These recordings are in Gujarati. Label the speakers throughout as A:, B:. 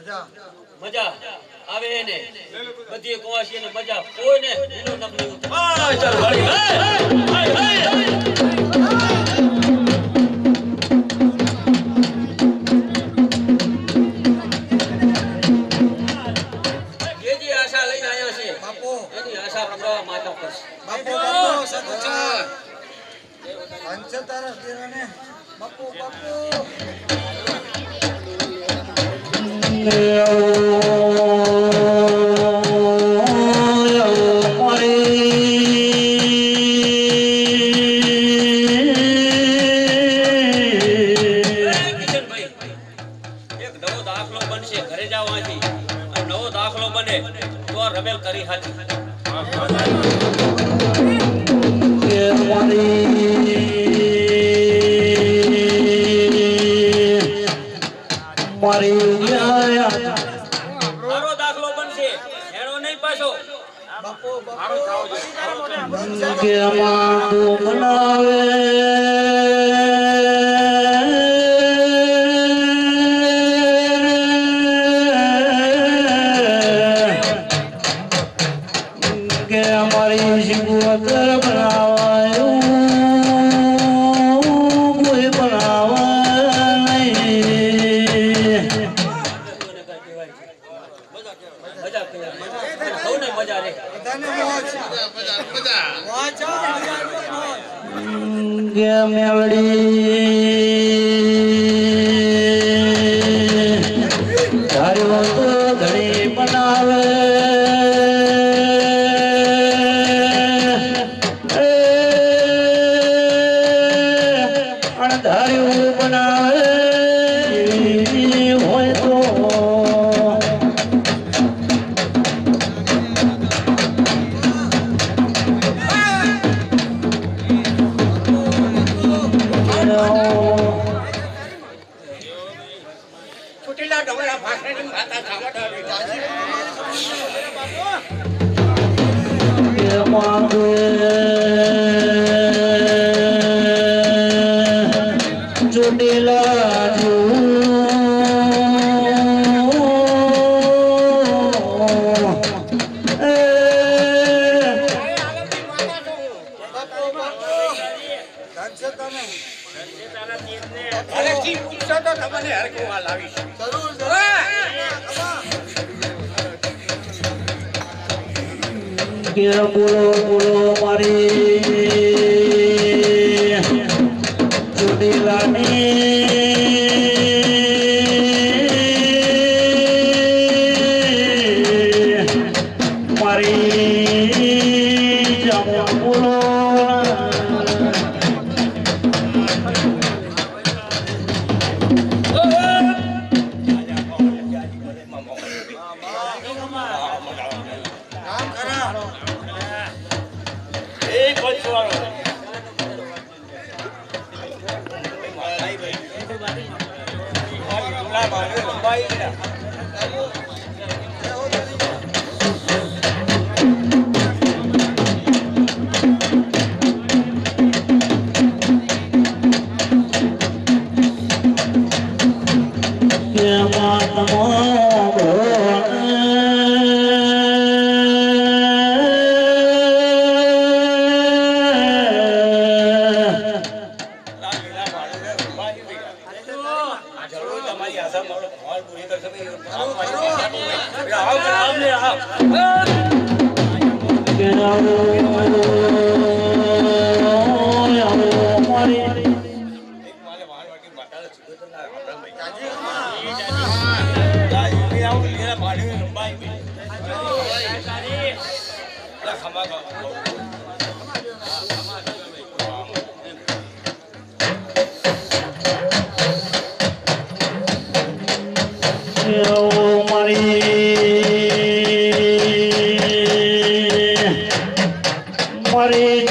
A: મજા આવે ને બધી કોવાસી ને મજા કોઈને બીનો નખ નહીં ઉતરે આ ચાલ વાળી એજી આશા લઈને આવ્યો છે બાપુ એની આશા પૂરા માતા કરશે
B: બાપુ બાપુ સદુચા અંશ તારા દેરાને બાપુ બાપુ
A: રમેલ કરી હાથી મારો દાખલો બનશે એનો નહીં પાછો બાપુ મારો થાવ
C: કે અમારું બનાવે બોલો બોલો મારી ચુડીલાની મારી જામો બોલો મારી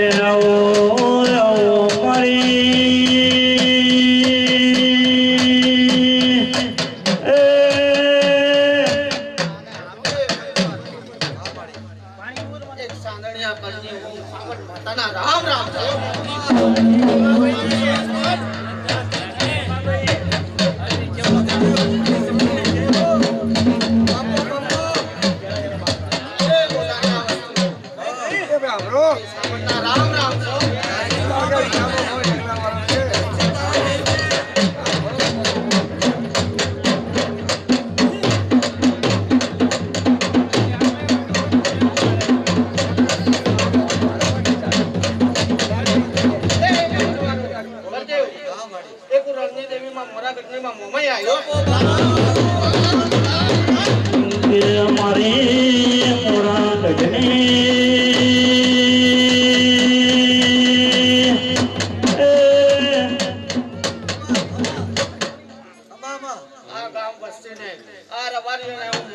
C: આવો આવો મારી
D: એક સાંદણિયા કરજી હું સાવટ માતાના રામ રામ રામ રામ
C: મારી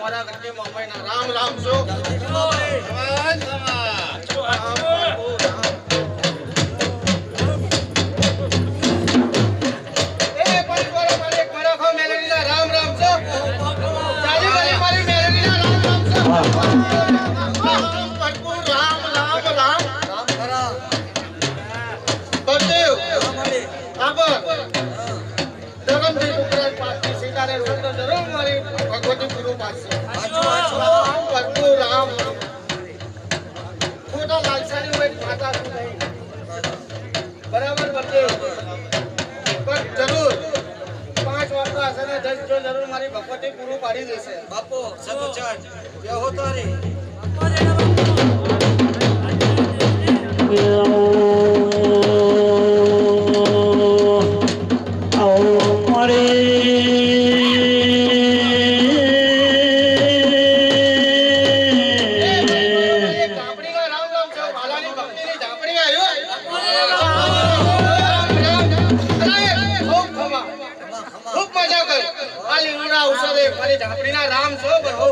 C: મોરા
D: રામ રામ છો બરાબર બચ્ચે પણ જરૂર 5 વાગતા હશે ને 10 જો જરૂર મારી ભગવતી પૂરું પાડી દેશે
B: બાપુ સદુચન બેહો તારી
D: રામ છો બહુ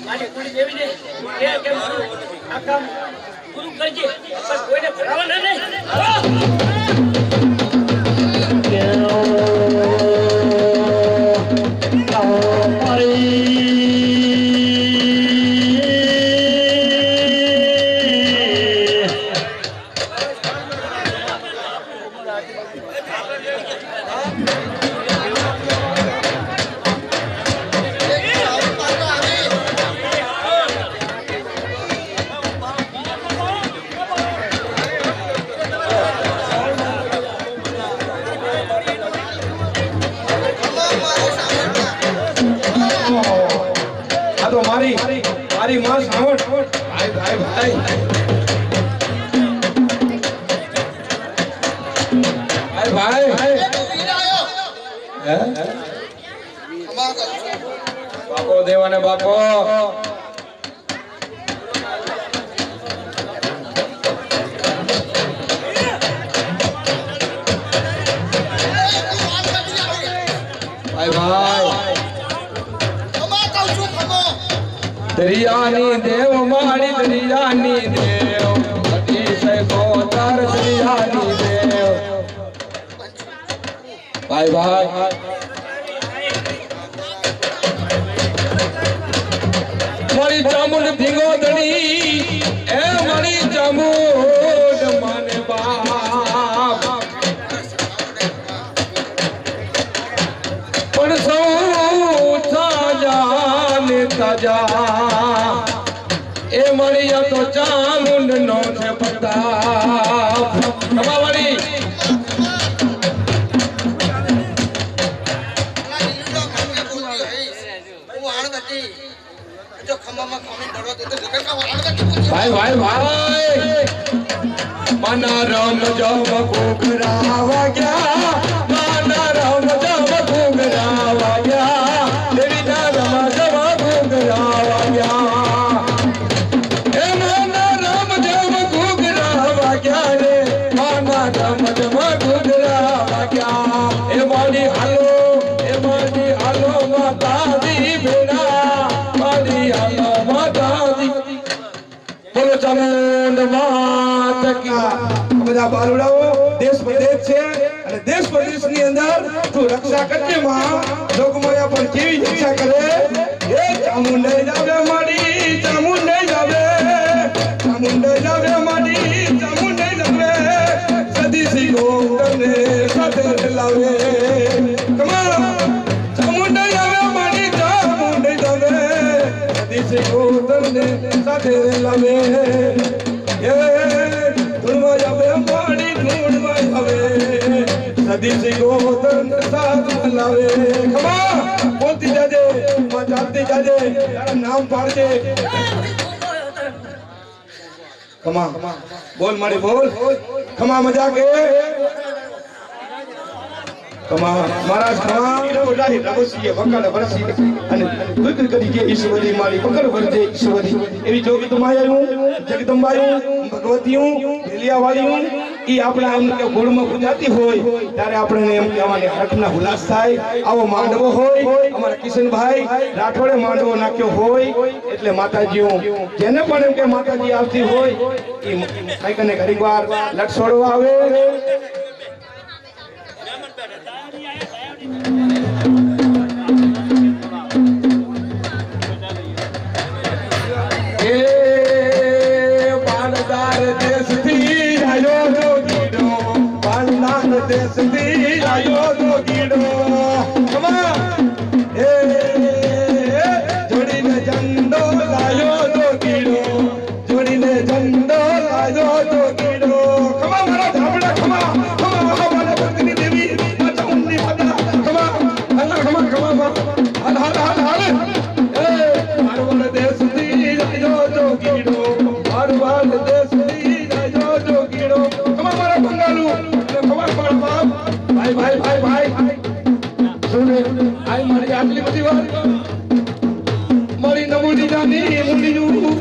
D: મારી કુડી દેવીને કે મારું આ કામ પૂરું કરજે પણ કોઈને ભરાવાના નહીં
E: મારી માં સાવણ ભાઈ ભાઈ ભાઈ ભાઈ ભાઈ હે બાપો દેવાને બાપો ભાઈ ભાઈ દરિયાની દેવ મારી દરિયાની દેવ અતિશય ગોતર દરિયાની દેવ ભાઈ ભાઈ મારી ચામુંડ ધીંગોદડી એ મારી ચામુંડ માને બાપ પણ સૌ તાજા તાજા એ મળ્યા તો ચામુંડ નો છે પ્રતાપ કમાવાળી ભાઈ ભાઈ ભાઈ માના રામ જમ ઘોઘરા વાગ્યા માના રામ જમ ઘોઘરા વાગ્યા દેવી ના રમ જમ ઘોઘરા વાગ્યા એ માના રામ જમ ઘોઘરા વાગ્યા રે માના રામ જમ ઘોઘરા વાગ્યા એ મારી હાલો માતાજી ભેડા મારી હાલો માતાજી બોલો ચામુંડ માત કી બધા બાલુડાઓ દેશ વિદેશ છે અને દેશ વિદેશની અંદર તું રક્ષા કરજે માં લોકમાયા પણ કેવી રક્ષા કરે એ ચામુંડ જાવે માડી ચામુંડ જાવે માડી ચામુંડ જાવે સદી સી ગોતને સાથે લાવે કમા ચામુંડ જાવે માડી ચામુંડ જાવે સદી સી ગોતને સાથે લાવે એ ધૂળવા જાવે માડી ધૂળવા જાવે સદી સી ગોતને સાથે લાવે કમા બોલતી જાજે માં ચાલતી જાજે તારા નામ પાડજે કમા બોલ મારી બોલ કમા મજા કે કમા મહારાજ કમા બોલાઈ રબસીએ વકાલ વરસી અને દુખ કરી કે ઈશ્વરી મારી પકડ વરજે ઈશ્વરી એવી જોગી તમાયું જગદંબાયું ભગવતીયું ભેલિયાવાળીયું ઈ આપણા એમ કે ગુણમાં ગુજરાતી હોય ત્યારે આપણે એમ કહેવાની હરખના હુલાસ થાય આવો માંડવો હોય અમારા કિશનભાઈ રાઠોડે માંડવો નાખ્યો હોય એટલે માતાજીઓ જેને પણ એમ કે માતાજી આવતી હોય ઈ કઈક ને ઘડીક વાર લટસોડવા આવે દેશથી આયો તો ગીડો કમા એ જોડીને ઝંડો લાયો તો ગીડો જોડીને ઝંડો લાયો તો ગીડો કમા મારા ધાબડા કમા મારા ભક્તની દેવી માતા ઉન્ની માતા કમા હાલ એ મારવાડ દેશથી આયો તો ગીડો મારવાડ દેશથી આયો તો ગીડો કમા મારા બંગાળુ ભાઈ સુને આઈ મારી આટલી બધી વાત મારી નમૂની જાની મુંડીનું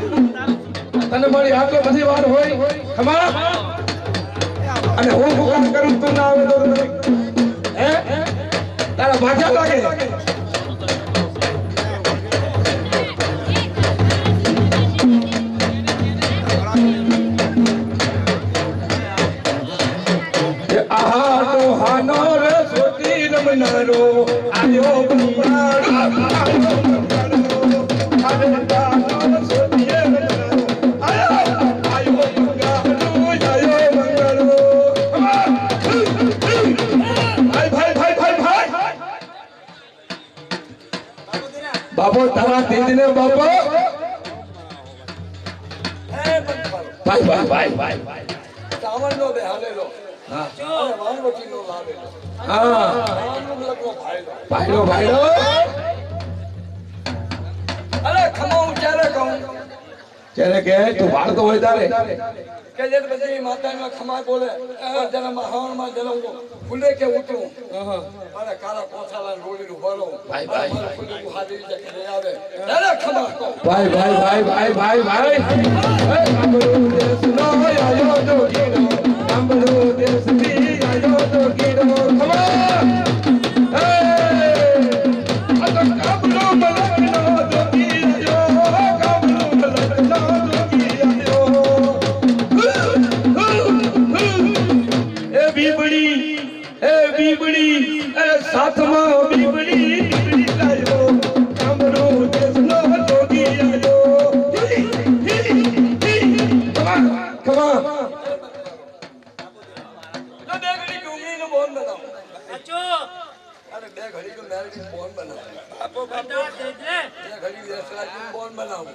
E: તને મારી આટલો બધી વાર હોય ખમા અને હું હુકમ કરું તું ના આવે તો હે તારા ભાજા લાગે નરો આયો બંગાળો આયો સોતીએ આયો બંગાળો ભાઈ બાપો તારા તેજને બાપો ભાઈ ચાવલ નો દે હાલેલો હા વાનવટી નો લાવેલો હા ભાઈડો
F: અરે ખમાઉં ક્યારે કહું
E: ત્યારે કે તું વાળતો હોય તારે
F: કે જે બધી માતાનો ખમા બોલે જરા મહાવણમાં જરા ફૂલે કે ઉતરું અરે કાળા કોથાલા રોડીનું ભરો
E: ભાઈ, ભાઈ.
F: મારું ફૂલું હાલી જકે આવે અરે ખમા
E: ભાઈ ભાઈ ભાઈ ભાઈ ભાઈ ભાઈ કામરૂ દેશનો આયો તો ગીરો કામરૂ દેશની આયો તો ગીરો ખમા એ આ તો કામરૂ મલકનો તો ગીરો કામરૂ મલકનો તો ગીરો એ બીબડી એ સાથમાં બીબડી લાયો કામરૂ દેશનો તો ગીરો Come on.
F: તો બે ઘડી ડુંગળીનું બોન બનાવો અરે બે ઘડી તો મેરડીનું બોન બનાવો બે ઘડી વેસરાજીનું બોન બનાવો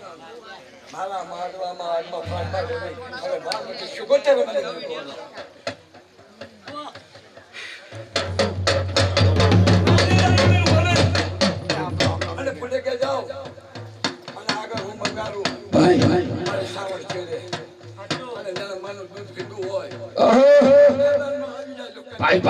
F: મારા માડવામાં આજમાં ફાટવા ગઈ હવે બાર પછી શુગર તે મને અને પુણે કે જાઓ અને આગળ હું મંગારું
E: ભાઈ
F: મારે સાવર છે રે અને જરા માનું દૂધ પીધું હોય
E: ભાઈ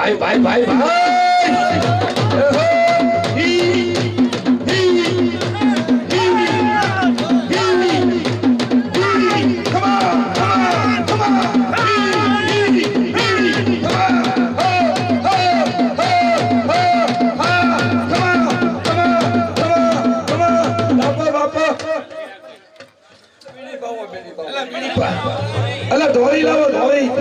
E: અલા ધોરી લાવો ધોરી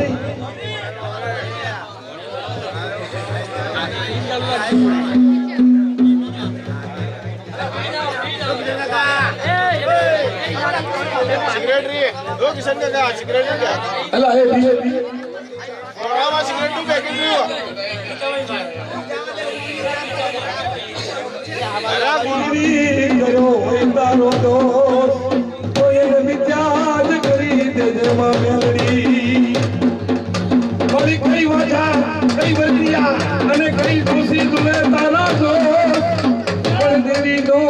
D: સિગરેટરી દો કિશન ને કા સિગરેટ ને
E: અલા એ પીએ
D: ઓરામાં સિગરેટ નું પેકેટ લ્યો અરે
E: પૂરી કર્યો હોય તારો દોસ્ત તો એને મિત્યાજ કરી દેજે માં મેલડી મારી કઈ વાજા કઈ વરિયા અને કઈ ખુશી તુને તારા જો પણ દેવી દો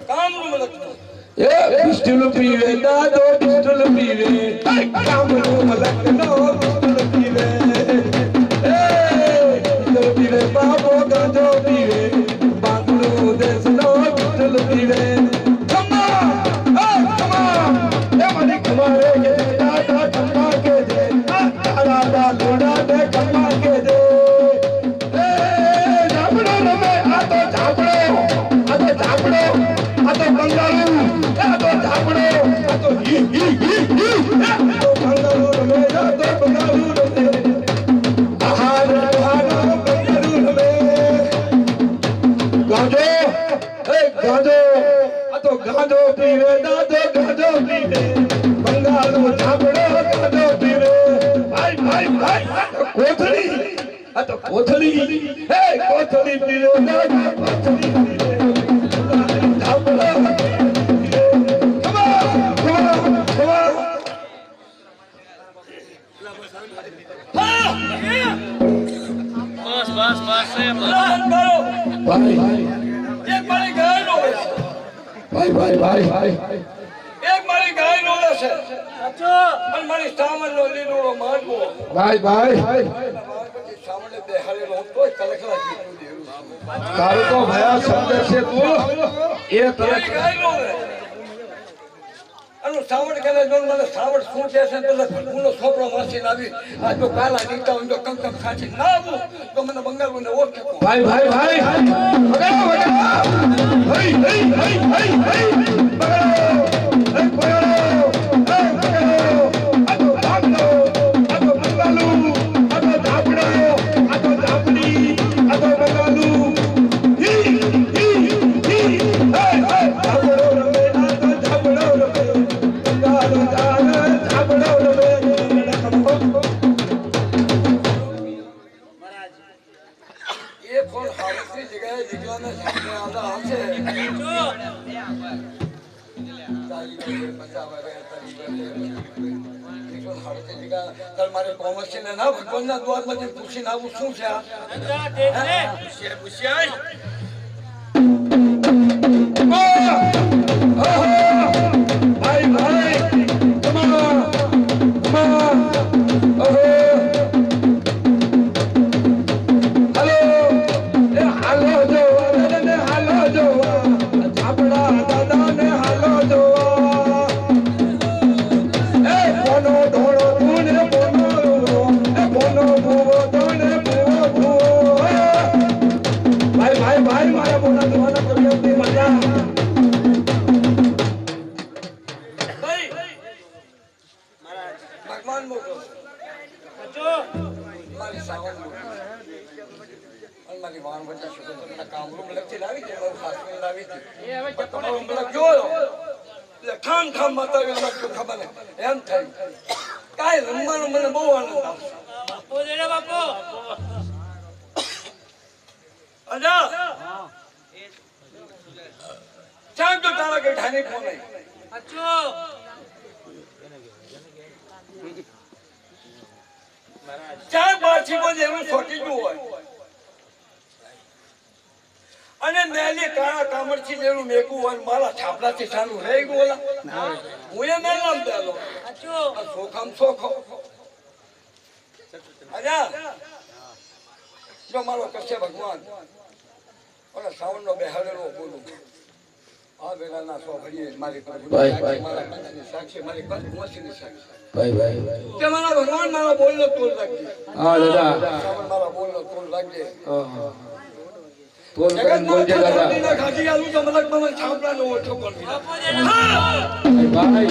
F: કામનું મલક
E: એ પિસ્ટલ પીવે દાદો પિસ્ટલ પીવે કામનું મલક નો પિસ્ટલ પીવે એ પિસ્ટલ પીવે બાબો ગાજો પીવે બાંગલો દેશ નો પિસ્ટલ પીવે ખમા એ મને ખમા રે કે દાદા ખમા કે દે તારા દા લોડા દે ખમા કે દે એ જાબડો રમે આ તો જાબડો બંગાળુ આ તો ઝાપડો આ તો હી બંગાળુ રમે આ તો બંગાળુ રમે આહાર બંગાળુ રમે ગાજો આ તો ગાજો પીવે દાદો ગાજો પીવે બંગાળુ ઝાપડો ગાજો પીવે ભાઈ આ તો કોથળી હે કોથળી પીવે દાદા કોથળી પીવે ભાઈ
F: એક મારી ગાય નો છે અને મારી સાવર નો લીલો મારવો સાવરને બેહાડેલો હતો કલકલા જેટલું દેવું
E: તારું તો ભયા શબ્દ છે તું એ તને
F: ગાય નો અને સાવડ કરે જો મને સાવડ શું છે તો ફૂલનો છોપડો માસીને આવી આ જો કાલા નીકળતા હોય તો કંકમ ખાચી ના આવું તો મને બંગાળને ઓળખે
E: ભાઈ
F: બાવીસની જગ્યાએ દીકરાને સામે આવતા આવશે. મારે કોમર્શિયલ ના ભગવાનના દ્વારમાંથી પૂછીને આવું શું છે આ?
E: ભાઈ ભાઈ
F: ભગવાન મોટો મારી સાવન મારી વાણ વચ્ચે શુક્ર કામરૂપ લખી લાવી છે મારું સાસુ લાવી હતી તમારો ઉંમર જોયો એટલે ઠામ ઠામ માતા ખબર ને એમ થઈ કાંઈ રમવાનો મને બહુ આનંદ આવશે. અજા ચાલ તો તારા કઈ ઠાની ફોન આવી. ચાર બારથી પણ એનું છોટી ગયું હોય અને મેલી કાળા કામરથી જેનું મેકું હોય મારા છાપડાથી ચાલુ રહી ગયું હું એ મેલામ દેલો સોખામ સોખો. અજા જો મારો કરશે ભગવાન ઓલા શ્રાવણનો બેહાડેલો બોલું આ વેલાના સોભરીએ મારી મારા પંચની સાક્ષી મારી પંચની સાક્ષી કે મારા ભગવાન મારા બોલનો તોલ રાખજે.
E: હા દાદા
F: શ્રાવણ મારા બોલનો તોલ રાખજે.
E: તોલ કરીને બોલજે દાદા.
F: જગતના ખાધી આલુ તો મલક મને છાપડાનો ઓછો કરી
E: ભાઈ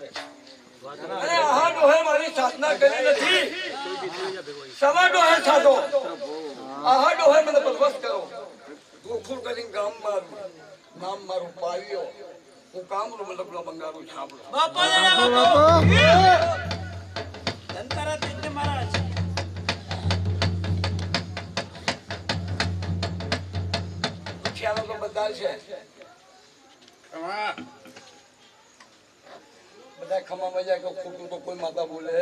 F: અરે આહાડો હે મારી સાધના કરી નથી સમાડો હે સાધો આહાડો હે મને પરવશ કરો ગોખુર કરીને ગામ મારું નામ મારું પાવ્યો હું કામરું મતલબ બંગારું છાપડો ખ્યાલો તો બધા છે બધા ખમામાં જાય કે ખોટું તો કોઈ માતા બોલે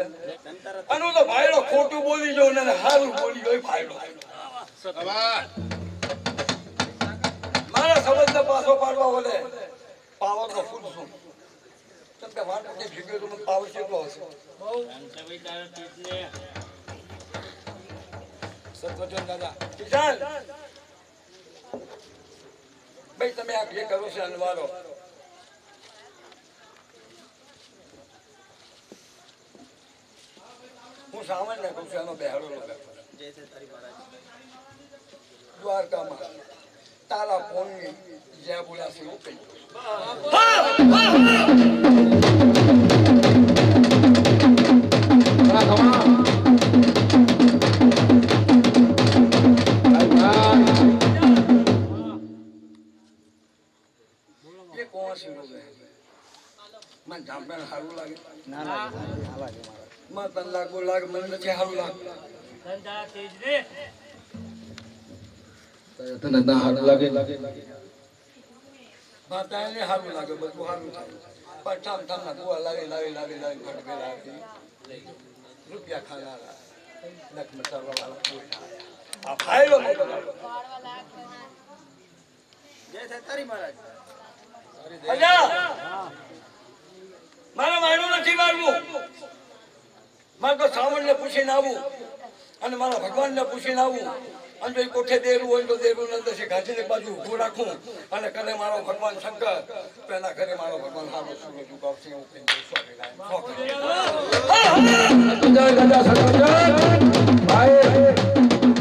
F: અને તો ભાઈડો ખોટું બોલી જો ને હારું બોલી ગયો ભાઈડો મારા સંબંધને પાછો પાડવા બોલે પાવર નો ફૂલ શું કેમ કે વાટ કે ભીગ્યો તો મને પાવર કેટલો હશે સત્વચન દાદા કિસાન ભાઈ તમે આ જે કરો છો અનવારો હું સામાન્ય કહું છું એનો બેહાડો દ્વારકામાં તારા ફોનની જ્યાં બોલાશે એવું કહી એ કોણ છે મને જામદાર સારું લાગે માં તન લાગુ લાગે મને નથી સારું લાગે
E: તને ના હારું લાગે
F: માતાને સારું લાગે બધું સારું થાય પણ ઠામ ઠામ ના કુવા લાવી ફટકે લાવી રૂપિયા ખાનારા નખ મસાલા વાળા કોઈ આ ફાયલો મારા માયનું નથી મારવું મારે તો શ્રાવણ ને પૂછીને આવું અને મારા ભગવાન ને પૂછીને આવું અને જો કોઠે દેરું હોય તો દેરું અંદર ઘાસીને બાજુ ઊભું રાખું અને કરે મારો ભગવાન શંકર તો એના ઘરે મારો ભગવાન સારો સૂરજ ઉગાવશે એવું કહીને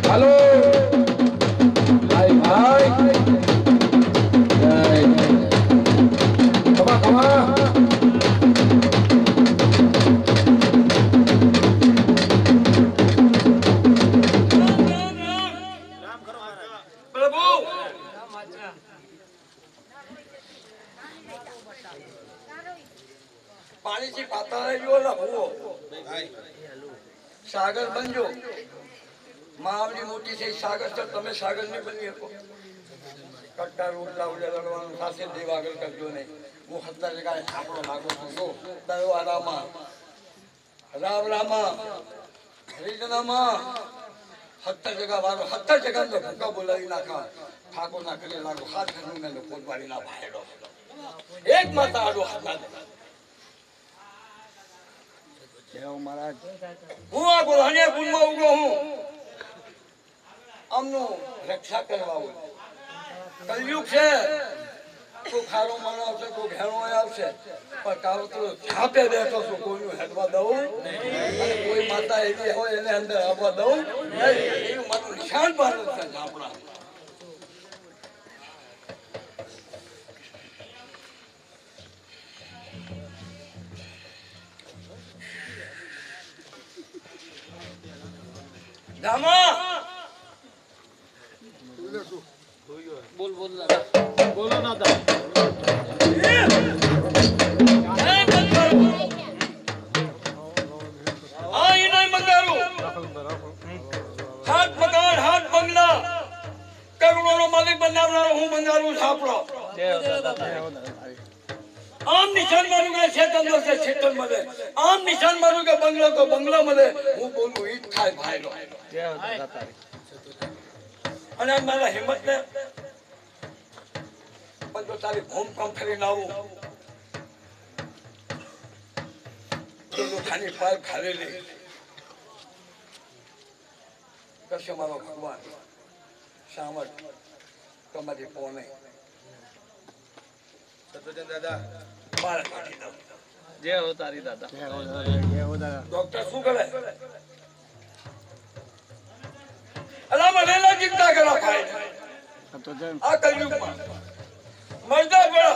E: હાલો ભાઈ ભાઈ કમા કમા
F: પ્રભુ પાણીથી પાતાળે ગયો ને ભૂવો સાગર બનજો માવડી મોટી છે સાગર છે તમે સાગર નહીં બની શકો કટ્ટા રોટલા ઉડે લડવાનું સાથે દેવ આગળ કરજો નહીં હું હત્તા જગ્યાએ છાપડો નાખો છું તો દયો આરામાં રામ રામા હરિજનામાં 70 જગા વાળો 70 જગા તો ભૂકા બોલાવી નાખા ઠાકોર ના કરે લાગો હાથ ઘરનું મેં પોતવાડી ના ભાઈડો એક માતા આડો હાથ ના હું આ ગોળાણીયા કુંડમાં ઉગો હું આમનું રક્ષા કરવા આવું કલયુગ છે કોઈ ખારો માણસ આવશે કોઈ ઘેરો આવશે પણ કાવતરો છાપે બેઠો છું કોઈનું હેડવા દઉં અને કોઈ માતા એવી હોય એને અંદર આવવા દઉં એવું મારું નિશાન પાડું છે આપણા રામા
D: બોલો ના તા
F: હાથ મકાન હાથ બંગલા કરોડોનો માલિક બનાવનારો હું બંગારું છાપડો આમ નિશાન મારું કે છેતન મળે આમ નિશાન મારું કે બંગલા તો બંગલા મળે હું બોલું ઈ થાય ભાઈનો અને મારા હિંમત ને પણ તો તારી ભૂમ કામ કરીને આવું તો ખાલી પાય ખાલેલી કશે મારો ભગવાન સામર્થ તમારી પોને
D: સતોજન દાદા
F: બાર કાઢી દઉં
D: જય હો તારી દાદા
F: ડોક્ટર શું કરે અલામાં લેલા ચિંતા કરા ભાઈ આ કલયુગમાં મરદા પડા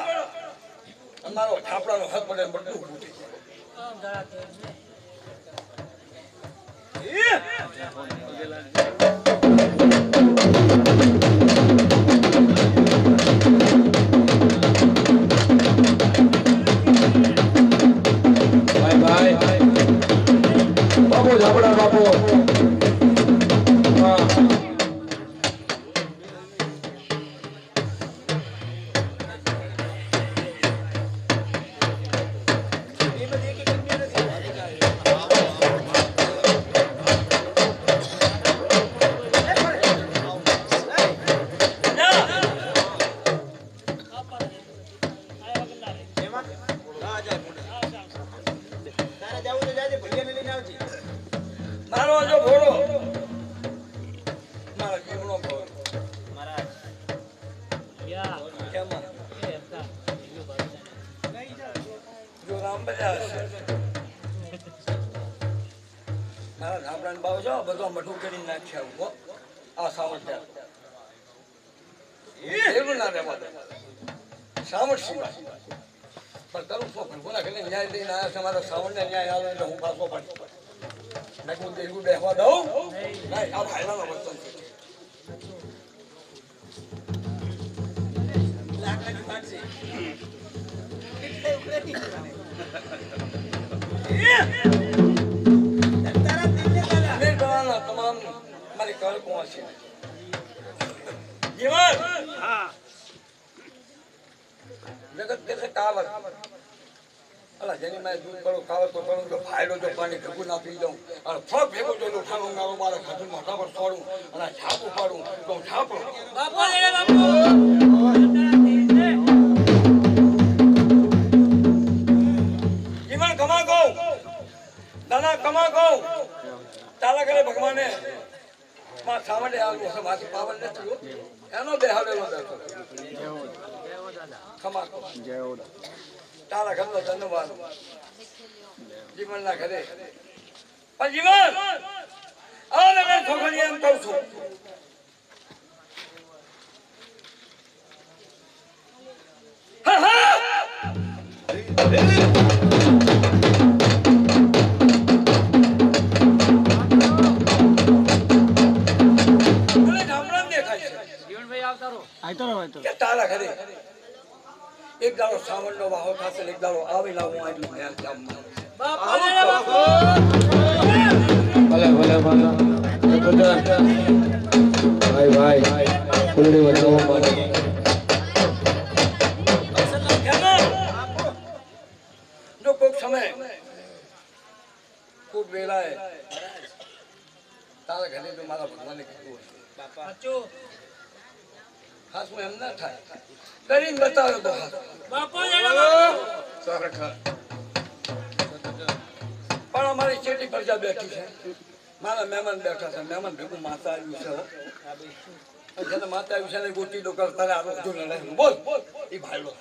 F: અમારો છાપડાનો હાથ પડે બધું ફૂટી
E: ભાઈ ભાઈ બાપુ ઝાપડા બાપુ
F: મારો જો ઘોડો મારા જીવનો ઘોડો કેમાં? જો રામ બજા હશે મારા ધાબરાને બાવ જો બધો મઠું કરી નાખ્યા હો આ સાવઠિયા એવું ના રહેવા દે સાવઠ સિવાય પણ તારું શું કોના ઘરે ન્યાય લઈને આવ્યા છે મારા સાવણને ન્યાય આવે એટલે હું પાછો પડી મેં કહું દેવું બેસવા દઉં નહીં આ ભાઈલાનો વર્તન છે તમામ મારી કળ કોણ છે જીવન જગત કે કાવત અલા જેની મેં દૂધ કરો કાવત તો કરું તો ફાયડો જો પાણી ભેગું ના પી દઉં અને ફળ ભેગો જો લોઠાનો ગાળો મારા ખાતું મોઢા પર છોડું અને છાપું પાડું તો છાપું જીવન કમા કહું દાદા કમા કહું તારા ઘરે ભગવાને માં સાવડે આવ્યો છે માથી પાવન નથી એનો બેહાડેલો બેઠો ખમા તારા ઘરનો ધન્યવાદ જીવનના ઘરે પણ જીવન આ લગન છોકરી એમ કહું છું તારા ઘરે એક દાડો સાવણ નો વાહો થશે એક દાડો આવેલા હું આટલું મહેલ ગામમાં
E: ભલે ભલે ભાઈ ફૂલડી વચ્ચે મારે
F: જો કોઈક સમય ખૂબ વેળાએ તારા ઘરે જો મારા ભગવાને કીધું હશે હાથમાં એમ ના થાય કરીને બતાવ્યો તો હાથ પણ અમારી ચેટી પ્રજા બેઠી છે મારા મહેમાન બેઠા છે મહેમાન ભેગું માતા આવ્યું છે જેને માતા આવ્યું છે ને ગોટી ડો કરતા આ રોજો લડે બોલ એ ભાઈડો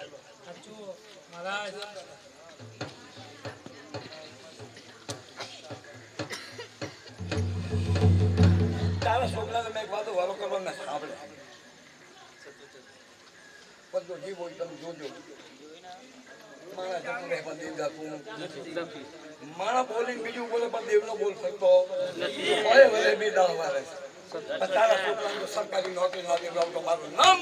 F: તારા છોકરાને મેં એક વાતો વારો કરવા મેં સાંભળે પણ જો જીવ હોય તમે જોજો મારા જન્મ પણ દેવ જાતું મારા બોલીને બીજું બોલે પણ દેવ નો બોલ શકતો હોય ભલે બી દાળ મારે તારા છોકરાને સરકારી નોકરી લાગે તો મારું નામ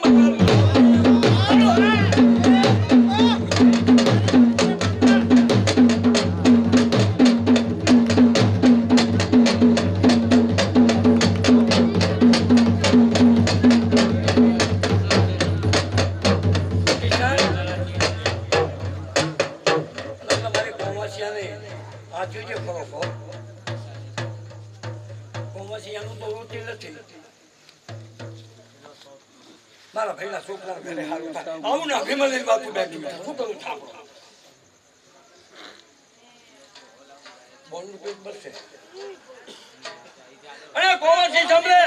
F: મારા ભાઈના છોકરા ઘરે હારું થાય આવું ને અભિમન્યુ બાપુ બેઠી શું કરું થાપડો બોલનું પેટ બરશે અને કોવાસી સાંભળે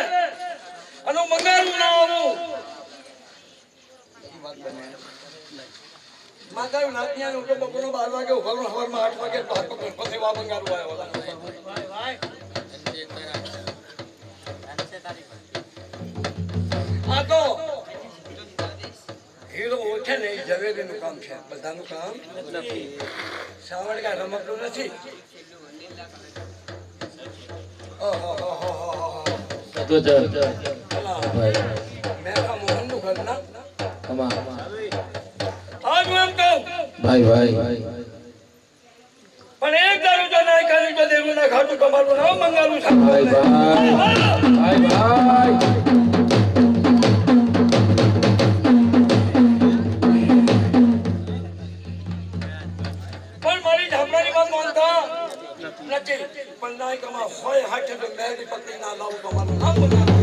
F: અને મંગારું ના આવું માતાનું નાતિયાનું તો બપોરનો 12 વાગે ઉભરનો સવારમાં 8 વાગે ભાગ પકડ પછી વા મંગારું આવ્યો આ તો હીરો ઓછે ને એ ઝવેરીનું કામ છે બધાનું કામ સાવડ કા રમકડું નથી મેઘા મોહનનું ઘર ના આજ હું એમ કહું
E: ભાઈ
F: પણ એક દારૂ જો નહીં કર્યું તો દેવું ના ખાતું તમારું નામ મંગાવું છે
E: ભાઈ
F: પણ મારી ધામરાની વાત માનતા નથી પણ નાય કમા હોય હાથે તો મેરી પકડી ના લાવું તમારું નામ મંગાવું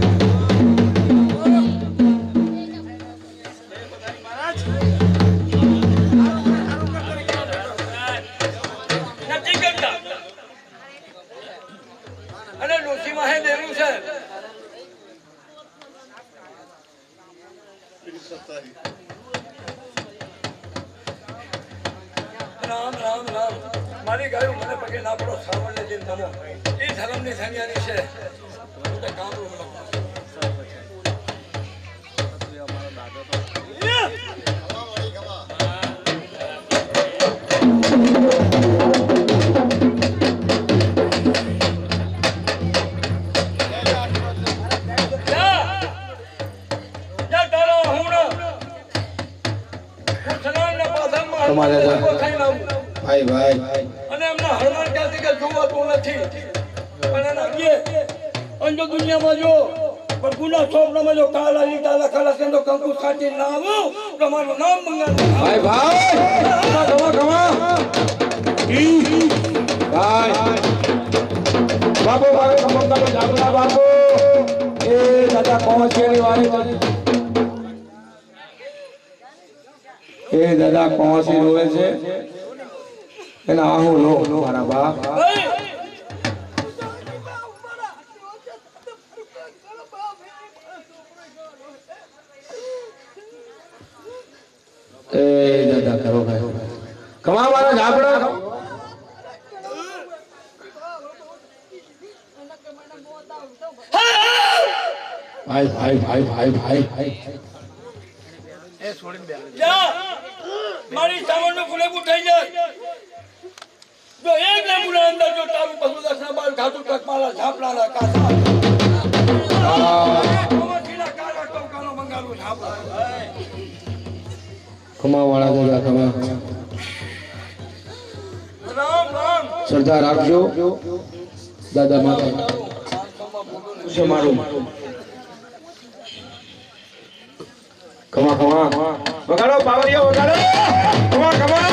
F: નથી કરતા અને ડોશીમાં હે દેવું છે રામ રામ રામ મારી ગાયું મને પગે ના પડો સાવણને દિન નમો એ ધર્મની ધન્યાની છે કામ
E: ભાઈ
F: અને એમના હનુમાન ક્યાંથી કે જોવાતું નથી પણ એના કે અંજો દુનિયામાં જો પણ ગુના છોપડામાં જો કાલા લીટા લખાલા છે તો કંકુ ખાટી ના આવું તમારું નામ મંગાવું
E: ભાઈ બાપુ મારે સમંગળ જાગના બાપુ એ દાદા પહોંચેની વારી એ દાદા પહોંચી રોવે છે એના આહું લો મારા બાપ ભાઈ ભાઈ ભાઈ ભાઈ ભાઈ ભાઈ
F: જા મારી સામાનનું ગુનેગુર થઈ જાય જો એક લેબુના અંદર જો તારું પશુ દર્શન બાર ઘાટું ટક મારા ઝાપડાના કાસા કોમથીના કાળા ટોકાનો મંગારું ઝાપડા
E: કમાવાળા દાદા કમા
F: રામ રામ
E: સરદાર રાખજો દાદા માતા છે મારું કમા કમા વગાડો પાવરિયા વગાડો કમા કમા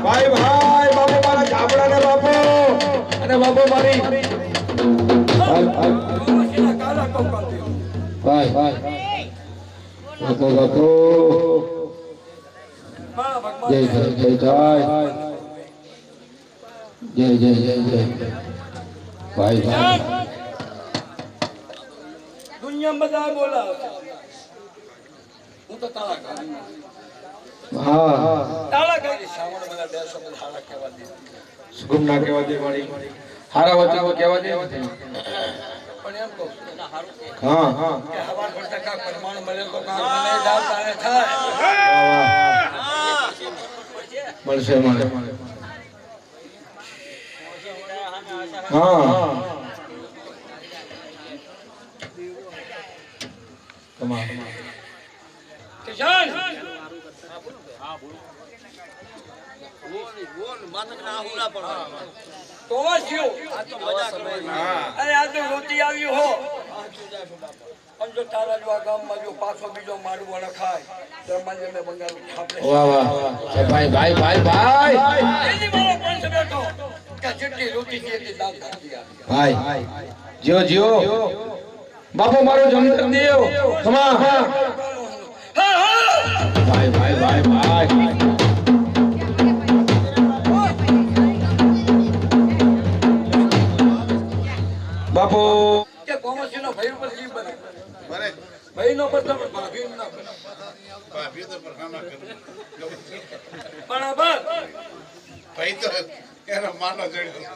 E: ભાઈ ભાઈ બાપુ મારા ઝાપડા ને બાપુ અને બાપુ મારી
F: કોમથીના કાળા ટોકાનો
E: ભાઈ ભાઈ બાપુ બાપુ
F: મારા ભગવાન
E: જય જય જય જય જય જય જય જય ભાઈ ભાઈ
F: દુનિયા બધા બોલા હું તો તાળા કાઢી
E: હા
F: તાળા કાઢી સાવણ બધા 200 બધા હારા કહેવા દે
E: સુગમ ના કહેવા દે મારી હારા વચન કહેવા દે
F: પણ એમ કહું
E: હા હા
F: કે હવા પડતા કા પરમાણ મળે તો કા મને દાલ તારે થાય
E: મળશે મળે હા કમા
F: કિશન તો વાંચ્યો અરે આ તો રોટી આવી હો પણ જો તારા જો આ ગામમાં જો પાછો બીજો માડવો ન ખાય તો મને મેં બંગાળી ખાપલે
E: વાહ વાહ ભાઈ ભાઈ ભાઈ ભાઈ
F: એની મારો પંચ બેઠો કે જેટલી રોટી છે એટલી દાલ ખાધી આવી
E: ભાઈ જીઓ જીઓ બાપુ મારો જમતર દેવ કમા
F: હા હા
E: ભાઈ ભાઈ ભાઈ ભાઈ બાપુ
F: કે કોમર્સનો ભાઈ ઉપર જીવ બને ભાઈ નો બદલ ભાભી ના બને પણ આ બસ
D: ભાઈ તો એનો માનો જડ્યો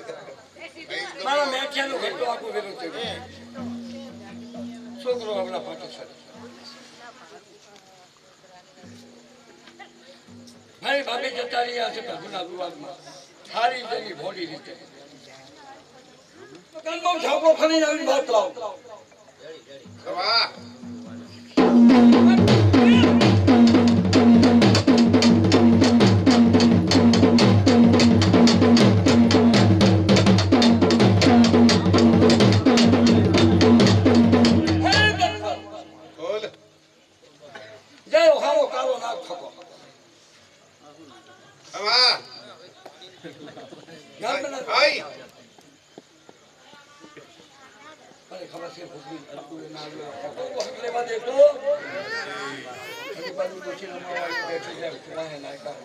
F: મારા મેઠિયાનું ઘર તો આખું વેલું છે છોકરો હમણાં પાછો છે ભાઈ ભાભી જતા રહ્યા છે પ્રભુના વિવાદમાં સારી જની ભોળી રીતે કાનમાં ઝાપો ફરી આવી વાત લાવ
D: વાહ
F: જય હાવો કાળો નાગ થકો
D: વાહ
F: ધ્યાન બના
D: ભાઈ
F: મને ખબર છે ભૂખી ભૂખી ના આવ્યો હકલે બાદે તો હજી બાજુ પૂછી રમાવા બેઠી જાય કુવાને નાખા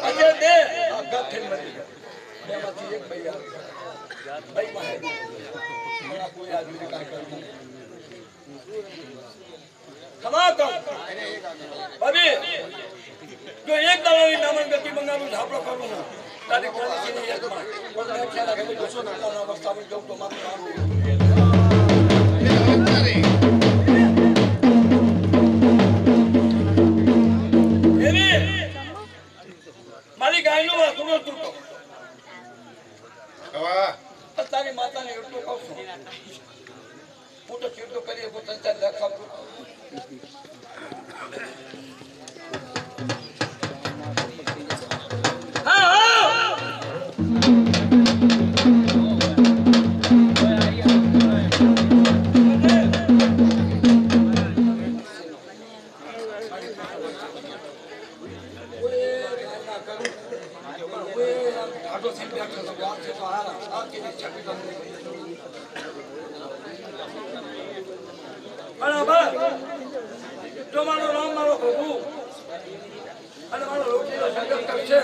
F: અજે દે આ ગથે મરી બેમાંથી એક ભાઈ આવ્યો ભાઈ માં મારા કોઈ આદમી કાઈ કરવું ખમા તો ભાભી જો એક દાડાની નામન ગતિ મંગાવું ઝાપડો કરું ના તારી કોલેજની યાદમાં કોલેજ ખ્યાલ રાખે તો શું ના અવસ્થામાં જવું તો મારું નામ એવી મારી ગાયનો વાસણો તૂટો
D: વાહ
F: તારી માતાને એટલું કહું છું હું તો ચીટો કરીએ પોતાને લખાવું મારો રામ મારો પ્રભુ અને મારો રોટીનો સંગત કરશે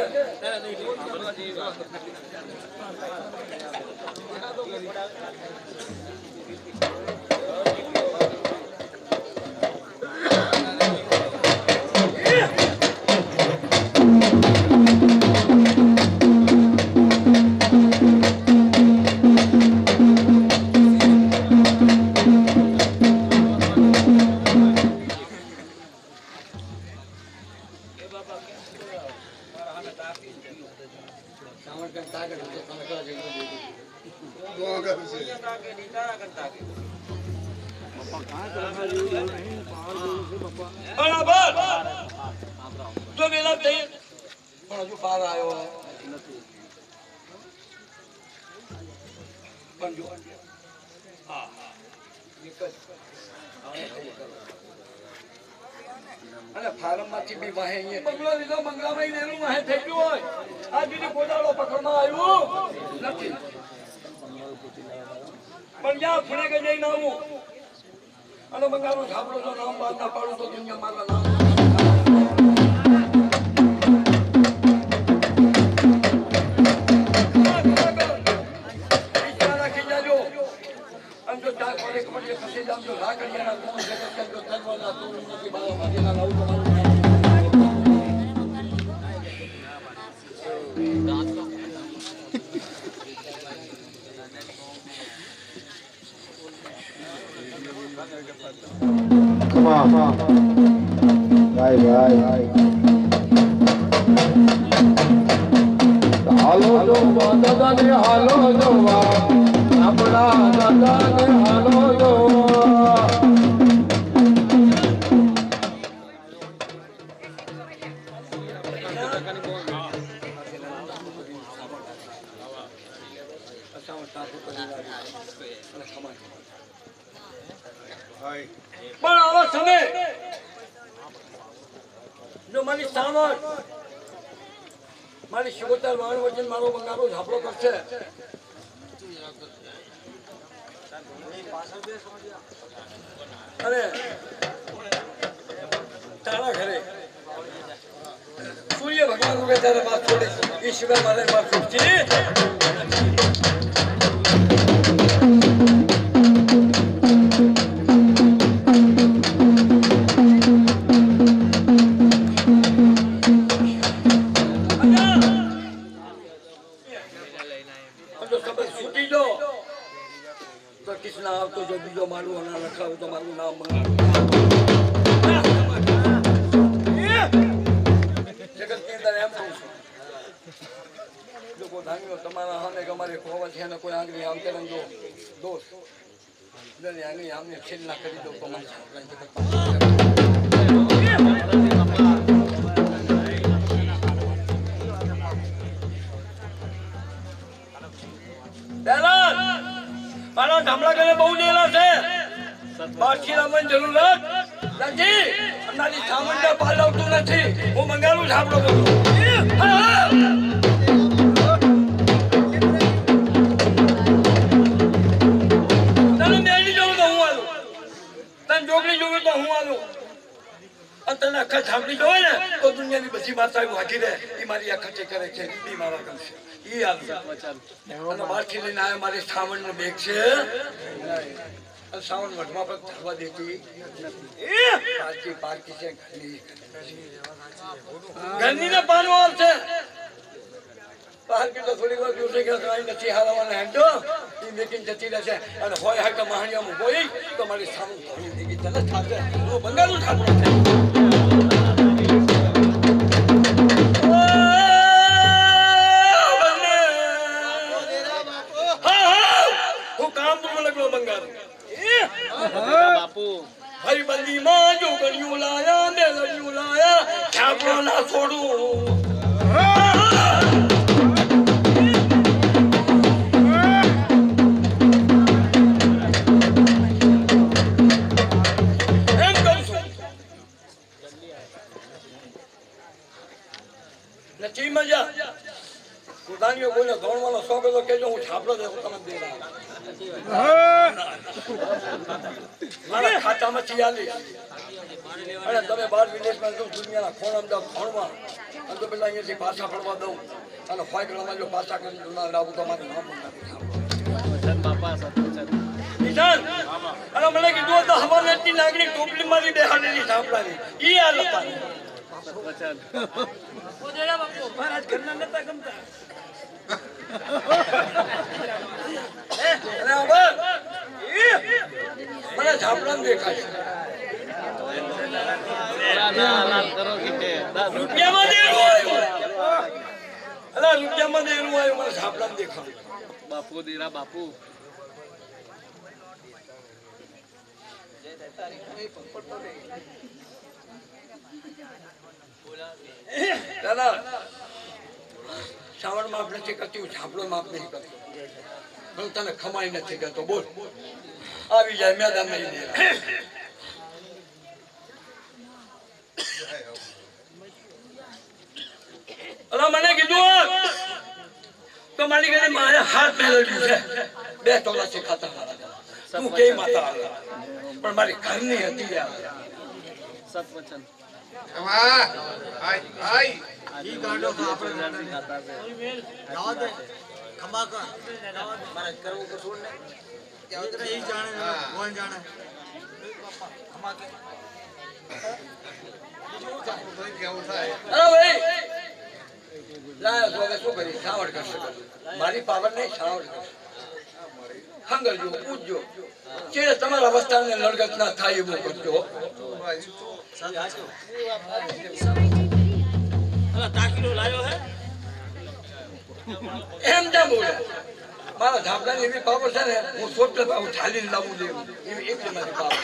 F: જો વેલા થઈ પણ હજુ પાર આવ્યો નથી પણ જો હા અને ફાર્મ માંથી બી વાહે અહીંયા બંગલો લીધો બંગલામાં એનું વાહે થઈ ગયું હોય આ બીજી કોદાળો પકડમાં આવ્યું નથી પણ જ્યાં ફૂલે કે જઈને આવું અને બંગાળનું ઝાપડો જો નામ બાદ ના પાડું તો દુનિયા મારા નામ
E: Come on. Right. હાલો જો દાદા ને હાલો જોવા આપણા દાદા ને હાલો જોવા
F: પણ આવા સમય જો મારી સામર મારી 77 વાણ વચન મારો બંગાળો ઝાપડો કરશે અરે તારા ઘરે સૂર્ય ભગવાન ઉગે ત્યારે વાત છોડે એ સિવાય મારે વાત છોડતી તો જો બીજો મારું અને લખાવું તો મારું નામ જગત ની અંદર એમ કહું છું જો કોઈ ધાન્યો તમારા સામે કે અમારે ખોવા છે ને કોઈ આંગળી આમ કરે જો દોષ આંગળી આમને છેદ ના કરી દો તો મને મારા ધામડા કરે બહુ ડેલા છે પાછી રમવાની જરૂર નથી અમારી સામાન્ય પાલ આવતું નથી હું મંગાલું ઝાપડો બોલું તને મેળી જોવું તો હું આલું તને જોગણી જોવું તો હું આલું અને તને આખા ઝાપડી જોવે ને તો દુનિયાની બધી માતા વાગી રહે એ મારી આ ખર્ચે કરે છે એ મારા કરશે ઈ અને બારથી લઈને આવ્યો મારી શ્રાવણ નો બેગ છે શ્રાવણ મઠમાં પણ થવા દેતી પારકી છે ઘરની ને પાનો આવશે પારકી તો થોડી વાર જોશે કે કઈ નથી હારવાના હેંડો એ મેકીને જતી રહેશે અને હોય હાકા મહાણિયામાં હોય તો મારી શ્રાવણ ઘણી ભેગી તને થાશે હું બંગાળનું ઠાકોર છે हरी बंदी मां जो गलियों लाया मैं गलियों लाया ठाकुर ना छोड़ू નથી મજા કુદાનીઓ બોલે ધોણવાનો શોખ હતો કેજો હું છાપડો દેખો તમે દે મારા ખાતામાંથી આલી અને તમે બહાર વિદેશમાં જો દુનિયાના ખોણામાં જાઓ ખોણમાં અને તો પેલા અહીંયાથી પાછા ફરવા દઉં અને ફાઈકડામાં જો પાછા કરી ના લાવું તો મારું નામ અને મને કીધું તો હવાનેની નાગરી ટોપલી મારી બેહાડેલી સાંભળાની ઈ આ લતા મહારાજ ઘરના નતા ગમતા મને ઝાપડા દેખાય રૂપિયામાં દેવું આવ્યું મને ઝાપડાને દેખાડું.
A: બાપુ દીરા બાપુ
F: દાદા શ્રાવણ માપ નથી કરતી, ઝાપડો માપ નહીં કરતી. હું તને ખમાઈ નથી કરતો. બોલ આવી જાય મેદાન નહીં દે. અલા મને કીધું તો મારી ઘરે મારે હાથ મેળવ્યું છે 2 તોલા શીખાતા તું કેવી માતા આવે પણ મારી ઘરની હતી યાર.
A: સતવચન
B: ઈ ગાંડો તો આપણે જવા દે ખમા કર મારે કરવું તો છોડ ને ઈ જાણે કોણ જાણે ખમા કે
F: અરે ભાઈ લાયો તો હવે શું કરી સાવડ કરશે. મારી પાવર નહીં સાવડ કરશે. હંગરજો પૂજજો ચેડે તમારા અવસ્થાને લડગત ના થાય એવું કરજો. એમ કેમ બોલે મારા ઝાપડાની એવી પાવર છે ને હું સોટલે ભાવ ઠાલીને લાવું દેવું એવી એટલી મારી પાવર.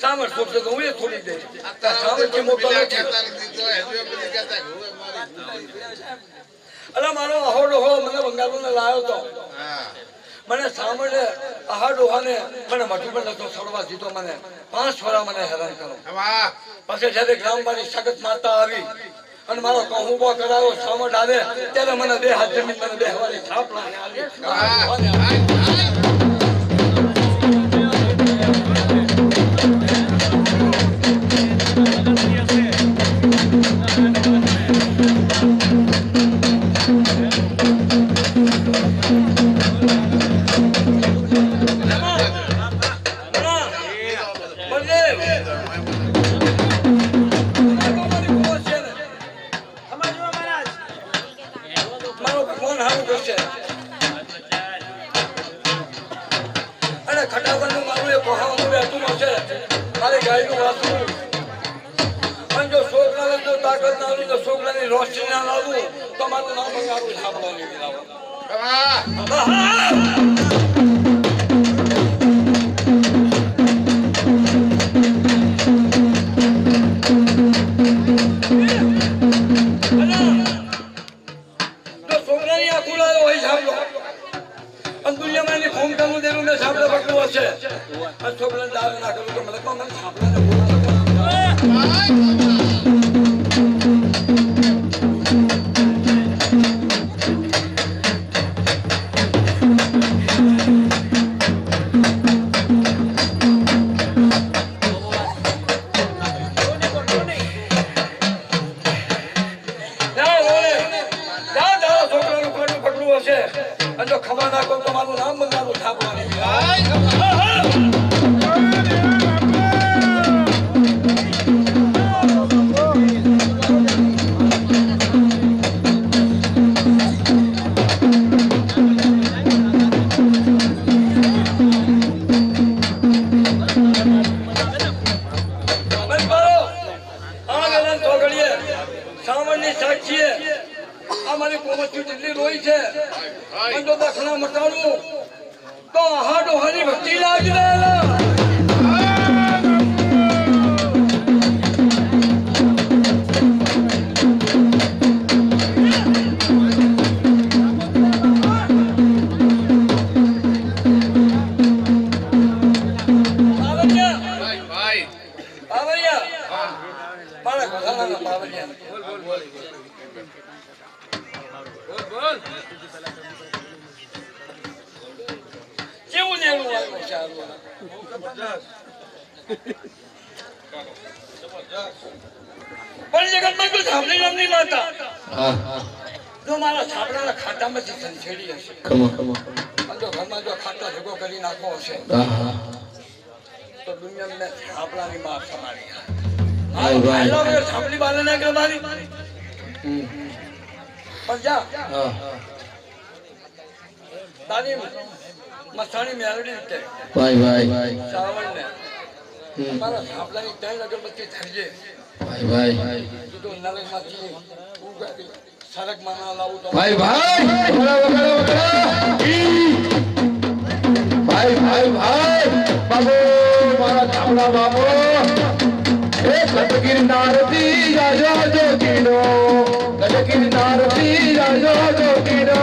F: સાવર સોટલે તો હું એ થોડી દે સાવર કે મોટો નથી. અલા મારો અહોડો હો મને બંગાળો ને લાવ્યો તો મને સાંભળે આહાડોહાને મને મઠું નતો છોડવા દીધો. મને 5 વર્ષ મને હેરાન કરો. પછી જયારે ગ્રામવાળી સખત માતા આવી અને મારો કહુંબો કરાયો સામડ આવે ત્યારે મને 2 હાથ જમીન મને બેહવાની છાપ લાગી. છોકરાની રોશની ના લાવું તો મારું નામ બંગાળું ઝાપડો નહીં લાવો. છોકરાની આ ખુલાયો હોય ઝાપડો અને દુનિયામાં એની ફોમટાનું દેવું મેં ઝાપડો પકડવું હશે અને છોકરાને દારૂ ના કરું તો મને ઝાપડાને ખબર ના કહું તો મારું નામ બંગાળું ઝાપડો. સાવણની સાક્ષીએ અમારી કોમસ્તી જેટલી રોઈ છે જો દક્ષિણા મટાડું તો હાડો હરી ભક્તિ લાગી કેવું દેવું આવ્યું છે પણ જગતમાં કોઈ સાંભળી નામની માતા જો મારા છાપડાના ખાતામાંથી સંછેડી હશે જો ઘરમાં જો ખાતા ભેગો કરી નાખો હશે તો દુનિયામાં મેં છાપડાની માર સમારી છાપડી બાલે ના કરવાની પણ જા તારી મસાણી મેળવી રીતે સાવણ ને મારા ઝાપડાની ત્રણ અગરબત્તી થઈએ
E: ભાઈ
F: તો નરકમાંથી ઉગાડી સરગમાં ના લાવું તો
E: ભાઈ બાબો મારા ધામડા બાબો એ ગિરનારથી જાજો જોગીનો ગિરનારથી જાજો જોગીનો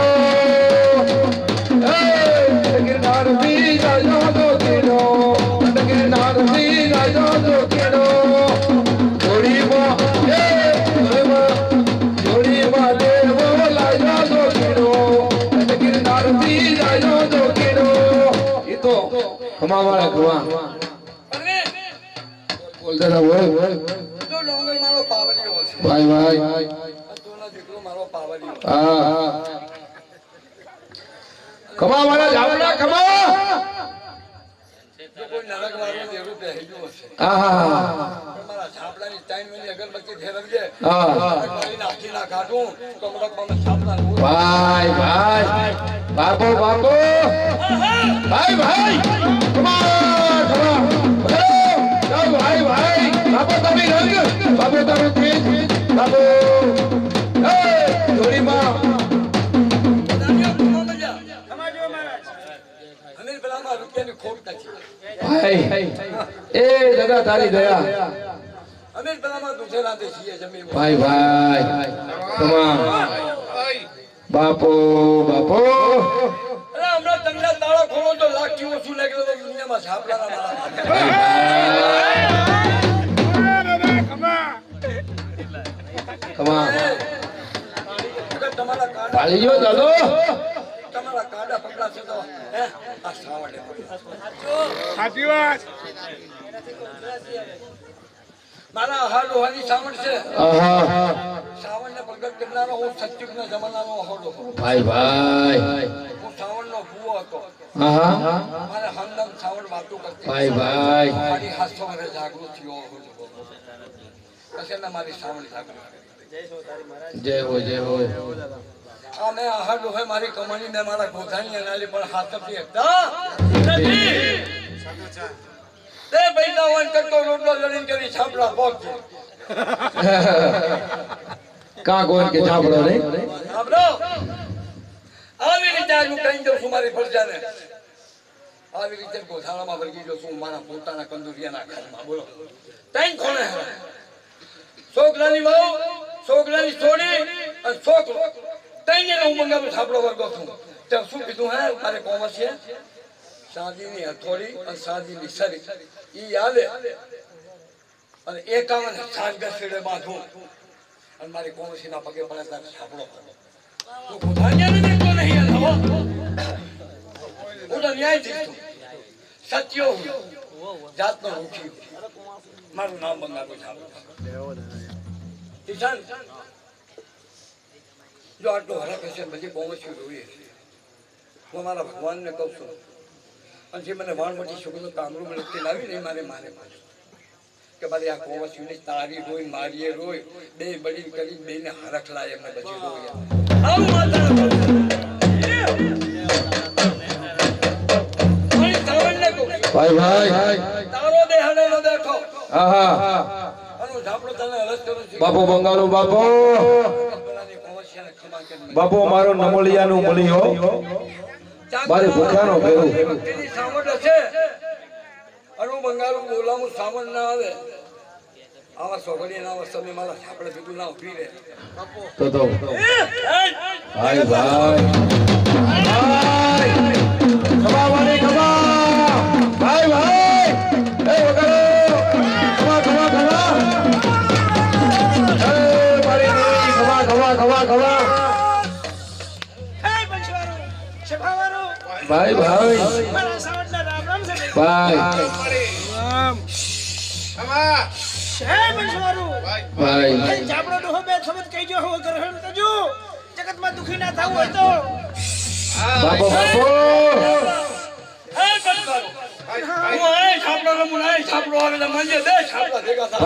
E: ગિરનારથી જાજો જોગીનો ગિરનારથી જાજો જોગીનો જોડીમાં દેવો લાજો જોગીનો ગિરનારથી જાજો જોગીનો એ તો કમાવાળા ગુવા બોલ દાદા બોલ
F: તો ડોંગર મારો પાવલિયો છે
E: ભાઈ
F: તોનો દીકરો મારો પાવલિયો
E: હા કમાવાળા જાવડા કમા
F: જો કોઈ નરક વાળો દેરું પહેરી ગયો હશે
E: આહા
F: મારા ઝાપડાની ત્રણ મિલી અગરબત્તી ફેરવજે
E: હા
F: મારી નાખી ના કાઢું તો મડકમાં ઝાપડા નું
E: ભાઈ બાપો ભાઈ કમા ભાઈ બાપો તમે રંગ બાપો તમે તેજ બાપો એ જોડીમાં
F: અનિલ પેલામાં રૂપિયાની ખોટ નથી
E: ભાઈ એ દાદા તારી દયા
F: અનિલ પેલામાં દુસરાતે છીએ જમીન
E: ભાઈ કમા બાપો
F: અરે હમણાં તમને તાળા ખોલો તો લાખથી ઓછું લાગે તો દુનિયામાં ઝાપડાના મારા
E: કમા
F: તમારા કાંડા
E: પાલી જો દાદો
F: તમારા કાંડા પકડા છે તો હે આ સાવડે
D: સાચી વાત
F: મારા હાડો હાની સાવણ છે
E: આહા
F: સાવણને પ્રગટ કરનારો હું સત્યુગના જમાનાનો હાડો
E: ભાઈ
F: હું સાવણનો ભૂવો હતો
E: આહા
F: મારે હમણાં સાવણ વાતો કરતી
E: ભાઈ
F: મારી હાસ્ય મને જાગૃત થયો પછી ને મારી સાવણ જાગૃત
E: જય હો
F: આ મેં હાડો હોય મારી કમાણી ને મારા ગોધાની નાલી પણ હાથથી હતા તે પૈસા વન કરતો રોટલો લડીને કરી છાપડા પહોંચે
E: કા કોણ કે છાપડો રે
F: સાંભળો આવી રીતે હું કઈ દઉં છું મારી ફરજાને આવી રીતે ગોધાણામાં વળગી દઉં છું મારા પોતાના કંદુરિયાના ઘરમાં બોલો તઈ કોણે છોકરાની વહુ છોકરાની છોડી અને છોકરો તઈને હું મંગાવું છાપડો વર્ગો છું તે શું કીધું હે મારે કોમર્સ છે સાદીની હથોડી અને સાદીની સરી ઈ આવે અને 51 સાંગા છેડે બાંધું અને મારી કોમસીના પગે પડે ત્યારે છાપડો તો ગોધાણિયાને દેતો નહીં હો હું તો ન્યાયાધીશ છું સત્યો હું જાતનો રૂખી મારું નામ બંગાળનું છાપડો કિસાન જો આટલો હરખ હશે બધી કોમસી જોઈએ હું મારા ભગવાનને કહું છું અને જે મને વાણવટી છોકરો કામરું મને તે લાવી ને મારે કે મારી આ કોમસીને તારી રોય મારીએ રોય બે બળી કરી બેને હરખ લાય એમને બચી રોય આવું માતા
E: ભાઈ
F: તારો દેહને ન દેખો
E: આહા
F: અનુ ઝાપડો તને હરસ કરું છું
E: બાપો બંગાળો બાપો મારો નમોલિયાનું મળી હો મારે ભૂખ્યાનો ભેરું
F: ભક્તિની સામર્થ છે અનુ બંગાળું બોલાવું સામર્થ ના આવે આવા સોગડીના આવા સમય મારા ઝાપડે ભેગું ના ઉભી રહે
E: તો ભાઈ ભાઈ એ વગાડો ખવા ભાઈ
D: જગતમાં દુખી ના થવું હોય તો
E: બાપો
F: છાપડો રમું છાપડો આવે તો મંજે દે છાપડા ભેગા થાય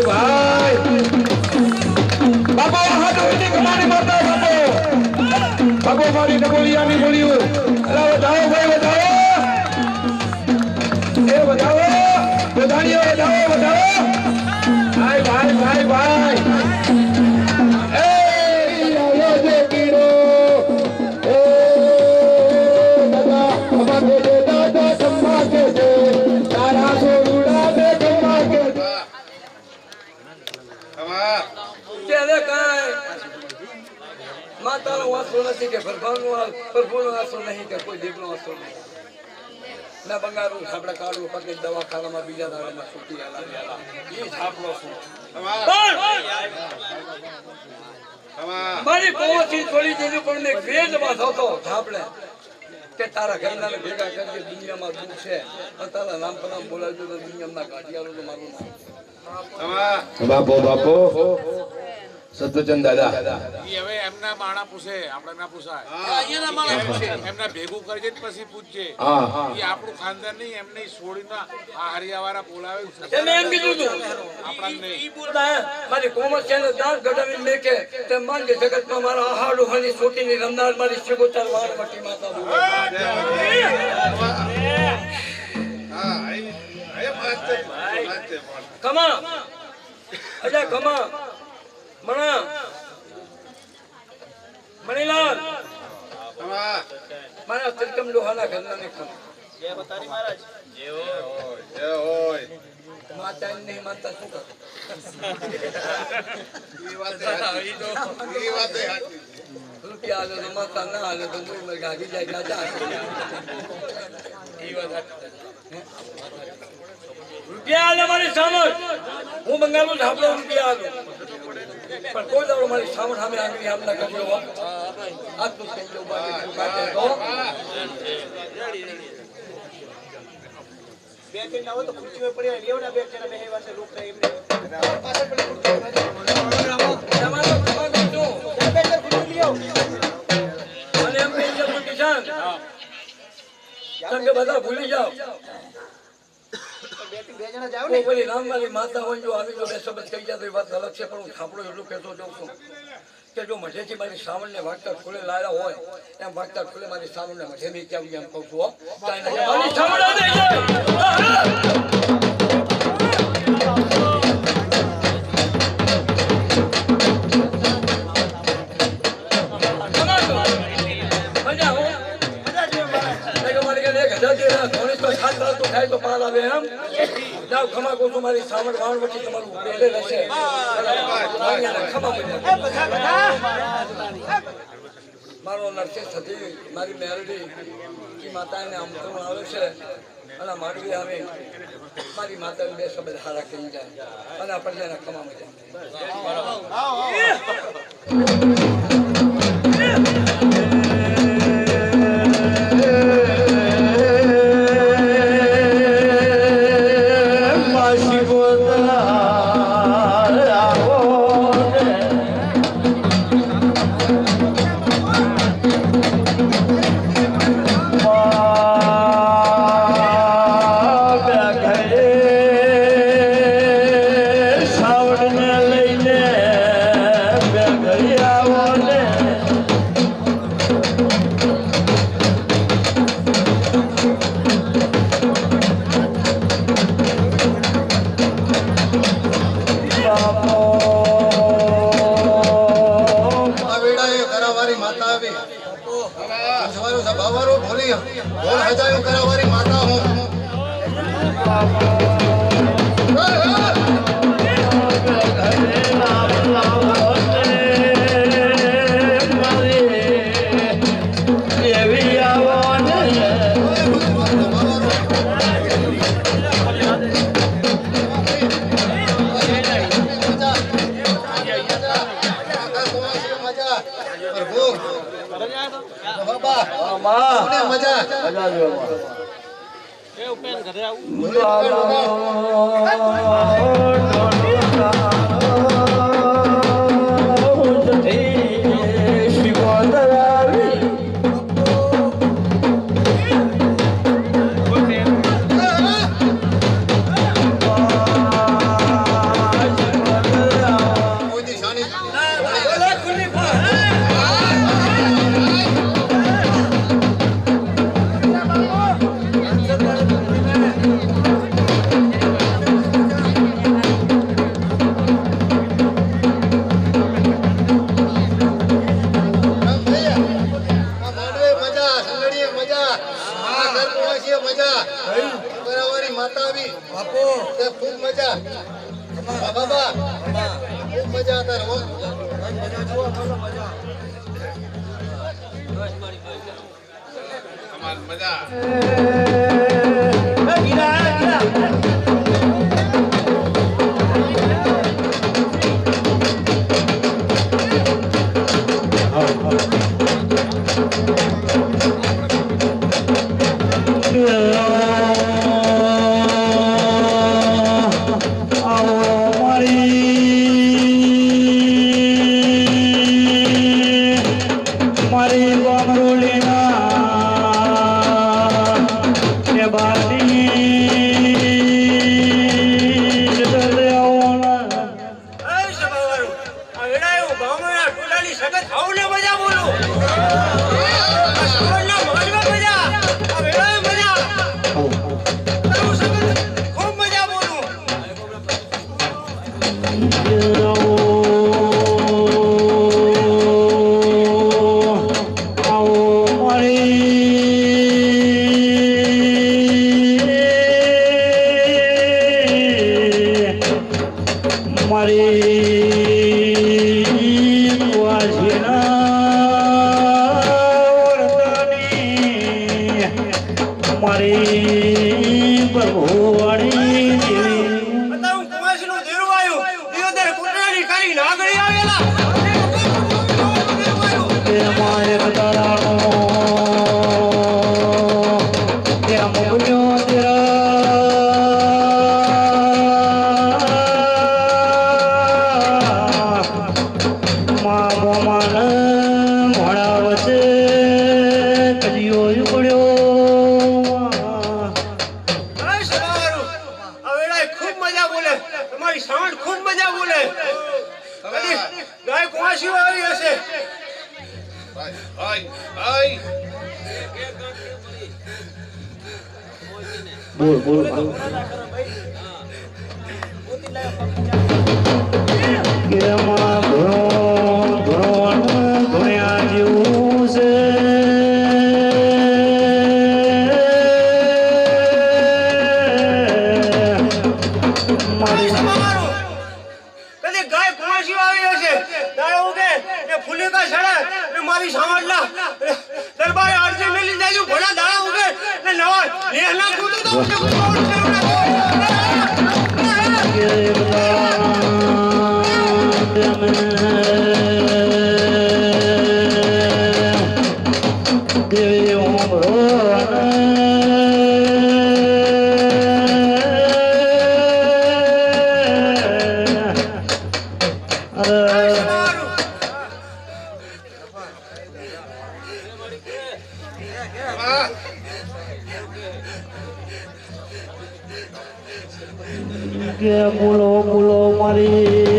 E: ભાઈ બાપો હાથ કમાણી મારતા મારી નબોલિયાની બોલ્યું અલા વધાવો ભાઈ વધાવો એ વધાવો વધાણીઓ વધાવો વધાવો ભાઈ ભાઈ ભાઈ ભાઈ એ આયો જે કીડો એ દાદા અમારે જે દાદા કમ્મા કે છે તારા સોરુડા દે કમ્મા કે
F: ત્યારે કાંઈ માતાનો વાંસો નથી કે ભરભૂનો વાંસો નહીં કે કોઈ દીકરો વાંસો નહીં ના બંગારું આપણે કાઢવું પગે દવાખાનામાં બીજા દાડામાં છૂટી આલા એ છાપલો છું મારી પહોંચી છોડી દીધું પણ મેં વેદમાં થતો છાપલે કે તારા ઘરના ભેગા કરજે દુનિયામાં દુઃખ છે તારા નામ પર બોલાવજો તો દુનિયામાં ગાંઠિયારો તો મારું નામ
E: બાપો બાપો સત્યચંદ દાદા
G: ઈ હવે એમના માણા પૂછે આપણે ના પૂછાય એમના ભેગું કરજે ને પછી પૂછજે
E: હા
G: ઈ આપણું ખાનદાન નહીં એમને છોડીને આ હરિયાવાળા બોલાવે
F: મેં એમ કીધું તું
G: આપણા નહીં
F: મારી કોમર છે ને દાંત ગઢાવીને મેકે તે માંગે જગતમાં મારા આહાડુ હાની સોટીની રમનાર મારી શિગોતર વાર મટી માતા બોલે કમા અજા કમા મણા મણીલાલ મારા ત્રિકમ લોહાના ઘરના ને ખમ માતા નહીં માનતા શું કર રૂપિયા હાલે તો માતા ના હાલે તો હું ગાગી જાય ગાજા રૂપિયા હાલે મારી સામત હું બંગાળનું ઝાપડો રૂપિયા હાલો પણ કોઈ દાડો મારી સામત સામે આંગળી આમ ના કર્યો આટલું થઈ ગયું બાકી કાઢે તો
D: બે ત્રણ ના હોય તો ખુરશીઓ પડ્યા લેવડા બે જણા બે વાસે લોક થાય એમને પાછળ પેલી ખુરશી
F: તમારો ખબર કરજો
D: બે ચાર ખુરશી લઈ આવો
F: અને એમ કહી દો કિસાન તમે બધા ભૂલી જાઓ
D: બે જણા જાવ ને
F: કોઈ રામવાળી માતા હોય જો આવી જો બે શબ્દ કહી જાય તો એ વાત અલગ છે પણ હું થાંભળો એટલું કહેતો જાઉં છું કે જો મઢેથી મારી સાવણને વાગતા ખુલે લાયા હોય એમ વાગતા ખુલે મારી સાવણને મઢે મેં ક્યાં એમ કહું છું મારી સાવણ મારી સાવણ વાણ વચ્ચે તમારું બેલે રહેશે મારો નરસિંહ સતી મારી મેરડી કી માતાને આમંત્રણ આવે છે અને માડવી આવે મારી માતાને બે શબ્દ હારા કહી જાય અને આપણે એના ખમા મજા
D: બરાબરી માતા આવી
B: બાપુ
D: તે ખૂબ મજા બાબા ખૂબ મજા હતા હો
B: મજા જુઓ મજા
G: તમારી મજા
C: બોલ બોલ કેમાં ધોણ્યા જેવું છે
D: મારી સાવડલા દરબાર અર્જુન મેલી જાજુ ભણા દાડા ઉગે ને નવા લેહના કૂદો તો
C: બોલો બોલો મારી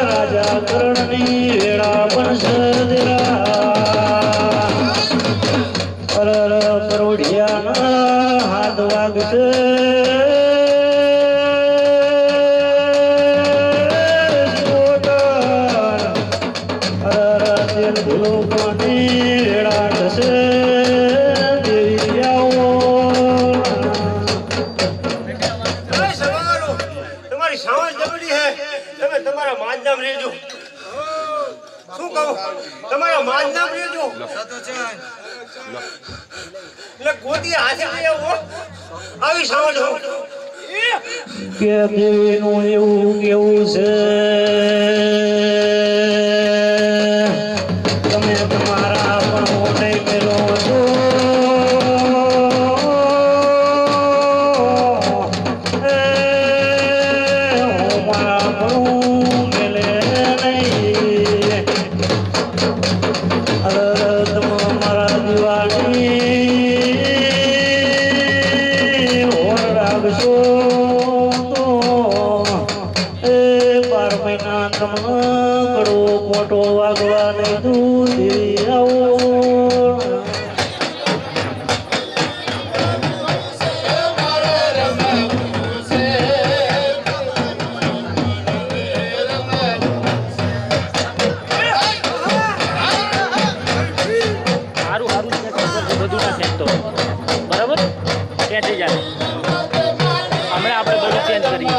C: રાજા કરણની વેળા પણ સદરા
D: કહું તમારા માજ નામ લેજો
B: સતોચન
D: એટલે ગોદી હાથે લેવો આવી સાંભળો
C: કે દેવીનું એવું કેવું છે તમે તમારા પણ મોઢે મેલો છો હું મારા પણ મેલે નહીં તમે મારા દિવાળી ઓર રાખશો તો એ 12 મહિના તમને કડવો મોટો વાગવા નહીં દૂધ આવો
H: સારું સારું બધું ના ચેન્જ તો બરાબર ચેન્જ થઈ જાય હમણાં આપણે બધું ચેન્જ કરીએ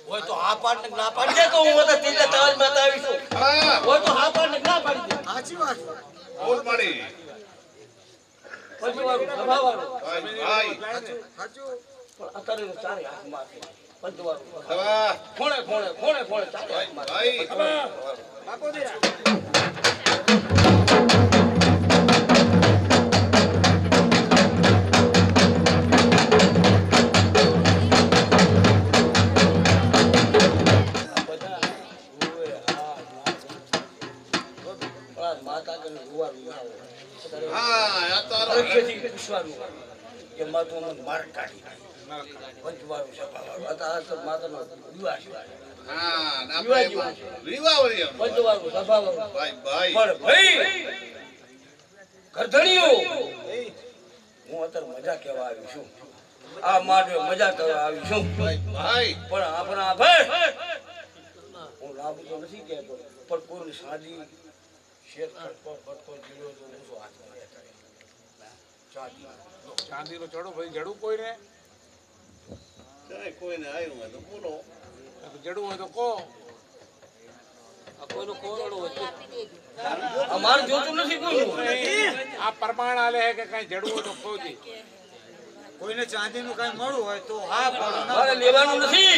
A: હોય તો હા પાડ ને ના પાડી દે તો હું બધા તીજા તાજ માં આવીશું. હોય તો હા પાડ ને ના પાડી દે.
B: સાચી વાત
G: બોલ મારી
A: પંચવાળું સભાવાળું
G: ભાઈ
B: સાચું
A: પણ અત્યારે તો ચારે હાથમાં છે. પંચવાળું
G: સભા
A: ખૂણે ખૂણે ખૂણે ખૂણે ચારે હાથમાં છે.
G: ભાઈ હા આ તારો
A: પરીક્ષાથી પૂછવાનું એમાં તો મને માર કાઢી પંચવાળું સભાવાળું આ તો માતાનો વિવાહ છે.
G: હા ના
A: વિવાહ જેવું છે.
G: રીવાવરી
A: પંચવાળું સભાવાળું
G: ભાઈ ભાઈ
A: પણ ભાઈ ગરધણીઓ હું અત્યારે મજા કહેવા આવ્યો છું. આ માટે મજા કરવા આવી છું પણ આપણા ભાઈ હું લાભ તો નથી કહેતો પણ કોઈ સાદી શેર ખટકો જીવ્યો તો ઊંચો હાથમાં કરે
G: ચાંદીનો ચડો ભાઈ જડું કોઈને
F: કોઈને આવ્યું હોય તો બોલો
G: જડું હોય તો કહો
A: કોઈનો કોરડો હોય અમારે જોતું નથી કોઈનું
G: આ પ્રમાણ આલે હે કે કઈ જડું હોય તો કહો દી
B: કોઈને ચાંદીનું કઈ મળવું હોય તો હા પણ
A: મારે લેવાનું નથી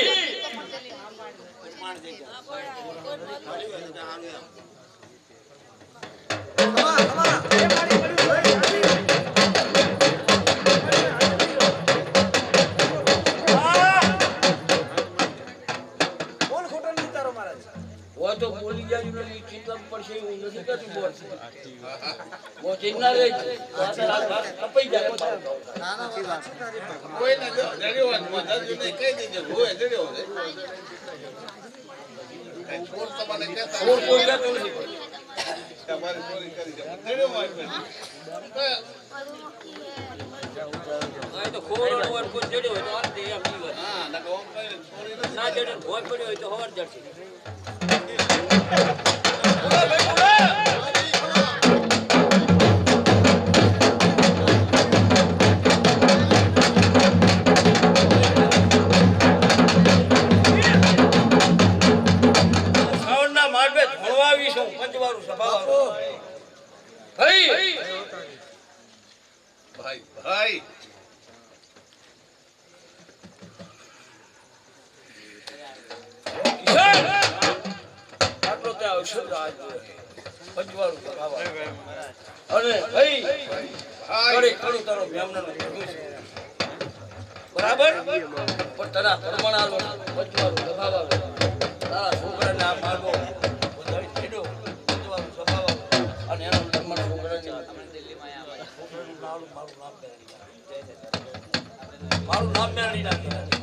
A: वो तो बोली जाए नहीं चिंता पर से वो नहीं करती बोल वो चिंता रे अपई जाए
F: કોઈ ને જડ્યો હોય મદદ ને કહી દીજે હોય જડ્યો હોય બોલ તમને કહેતા
A: और कोई का तो नहीं
F: તમારી ચોરી કરી છે જડ્યો હોય
A: तो खोर और कोई जड़े हो तो और दे अपनी
F: હા નકો ઓમ કઈ ચોરી નથી
A: ना जड़े भोज पड़े हो तो और जड़सी
F: ભાઈ ભાઈ
A: આટલો ત્યાં અવસર આજ પંચવાળું ખાવા અને ભાઈ કરે કરું તારો બ્રાહ્મણનો ભેગું છે બરાબર પણ તારા પરમાણાનો પંચવાળું દબાવવા તારા છોકરાને આ માર્ગો વધારે છેડો પંચવાળું દબાવવા અને એનો બ્રાહ્મણ છોકરાને મારું નામ મેળવી નાખી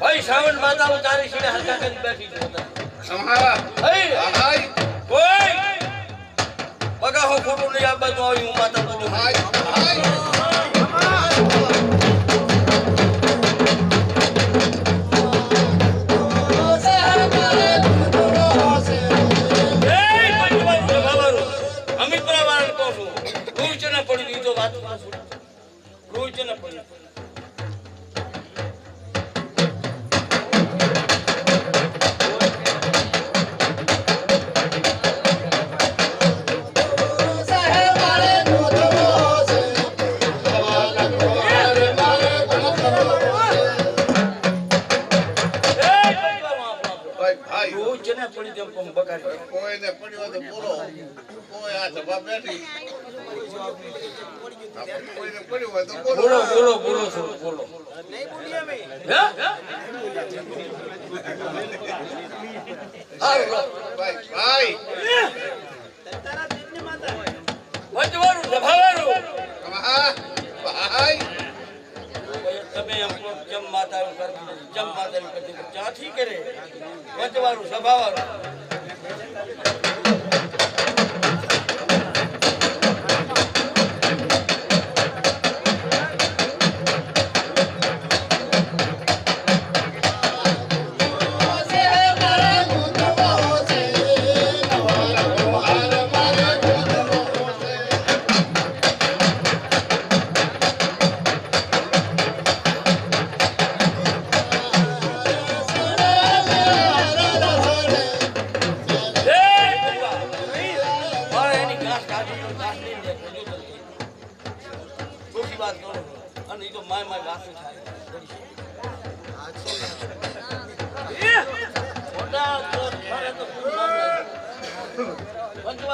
A: भाई श्रावण माता उतारी सीधे हल्का कर बैठी
F: તમારા ભાઈ
A: कोई बगा हो फोटो नहीं आप बाजू आई हूं माता बोलो
F: ભાઈ ભાઈ
A: અમિત્રા વાળા કહું છું રોજ ન પડી દીધો વાત રોજ ન પડી
F: કોઈને પડ્યો તો બોલો કોઈ આ સભા બેઠી કોઈને પડ્યું હોય તો બોલો
A: બોલો બોલો બોલો છો બોલો
B: નહીં બોલીએ અમે
F: ભાઈ ભાઈ
B: તારા દેવની માતા
A: વચવાળું દબાવવાનું
F: હા ભાઈ
A: તમે એમ કહો જમ માતાનું કરતી જમ માતાનું કરતી ચાથી કરે વચવાળું સભાવાળું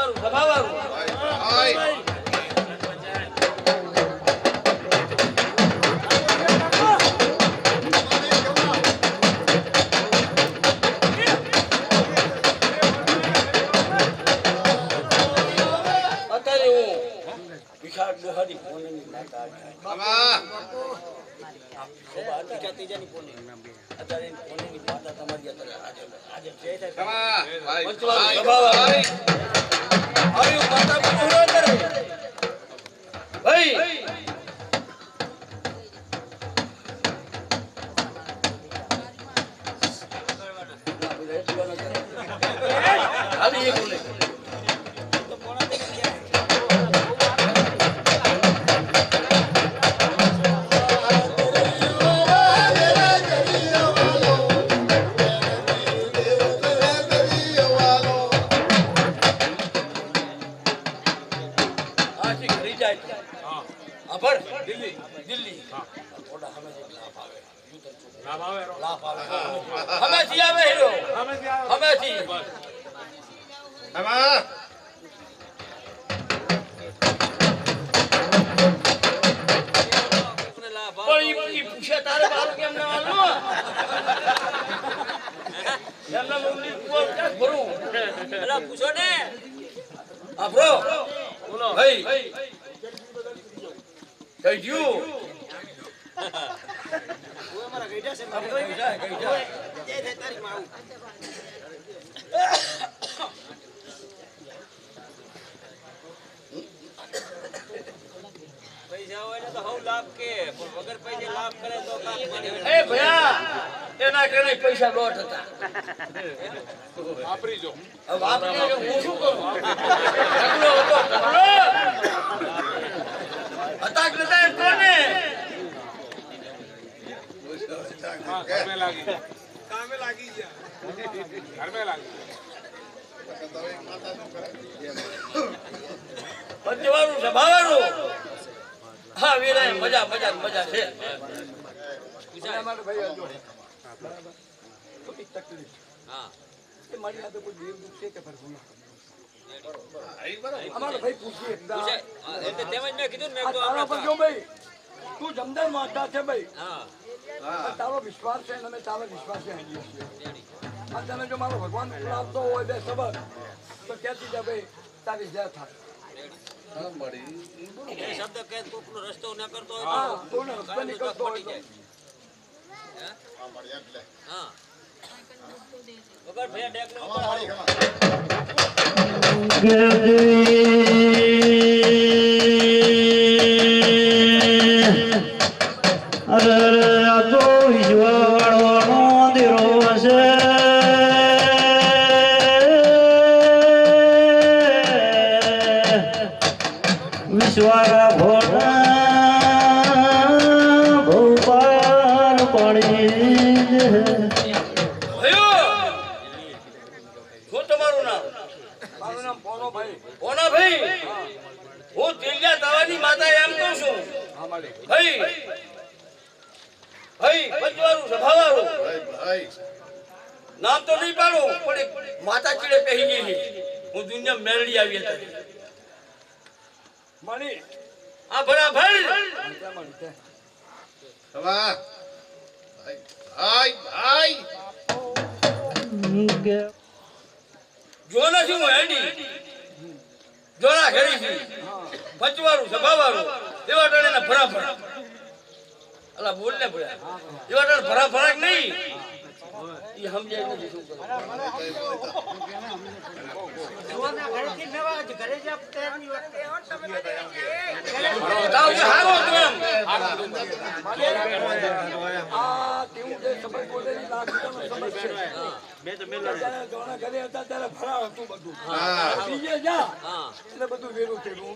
A: પંચવાળું સભાવાળું અત્યારે હું વિશાળ ડોહાની ફોનની માતા અત્યારે ફોનની માતા તમારી અત્યારે આજે છે પંચવાળું સભાવાળું આવ્યું માતા બોલો કરે ભાઈ ખાલી એક બોલે દિલ્હી થોડા લાભ આવે હમેથી આવે હીરો હમેથી પણ ઈ પૂછે તારે મારું કેમ ના આલું એમના મુંડી કુવા ક્યાં ભરું એલા પૂછો ને આ બ્રો બોલો ભાઈ કઈ જ્યું અમારા ગઈડા છે ગઈડા જે છે તારી માઉ પૈસા હોય ને તો હવ લાભ કે પણ વગર પૈસે લાભ કરે તો કામ કરે એ ભયા એના કરે પૈસા લોટ હતા
G: વાપરી જો
A: હવે વાપરી હું શું કરું ઢગલો હતો ઢગલો હતા કે નતા એમ કોને
G: હા કામે લાગી ગયા ઘરમે લાગી
A: પંચવાળું સભાવાળું હા વીરાય મજા મજા મજા છે
F: મારી સાથે કોઈ દેવ દુઃખ છે કે ભરવું અમારો ભાઈ પૂછીએ
A: મેં કીધું ને
F: ભાઈ તું જમદાર માતા છે ભાઈ તારો વિશ્વાસ છે અને તારો વિશ્વાસ છે આ તને જો મારો ભગવાન આપતો હોય બે સબર તો ક્યાંથી જા ભાઈ તારી જય થાય
A: શબ્દ કે કોકનો રસ્તો ન કરતો હોય
F: હા કોનો રસ્તો નીકળતો હોય તો
A: હા વગર ભે ડેકનો ઉપર
C: અરે આ તો ઈશ્વરનો દીરો છે વિશ્વારા ભોળા ભોપાલ પડી
A: શું તમારું નામ
F: મારું નામ પોનો ભાઈ
A: કોના ભાઈ હું દિલ્યા તાવાની માતા એમ કહું છું ભાઈ ભાઈ પંચવાળું સભાવાળું નામ તો નહીં પાડું પણ એક માતા ચીડે કહી ગઈ છે હું દુનિયા મેરડી આવી હતી
F: મણી
A: આ બરાબર જોના છું હું હેડી જોના ઘડી છે પંચવાળું સભાવાળું એવા ટાણે ભરા ભરા અલા બોલ ને પડ્યા એવા ટાણે ભરા ભરાક નહીં એ સમજાય નથી શું કરું તાવ જે હારો હતો એમ
F: આ તેવું જે સબર બોલેલી લાખનો સબર છે જ્યારે જોના ઘરે હતા ત્યારે ફરાળ હતું બધું બીજે જા એટલે બધું વેરું થયેલું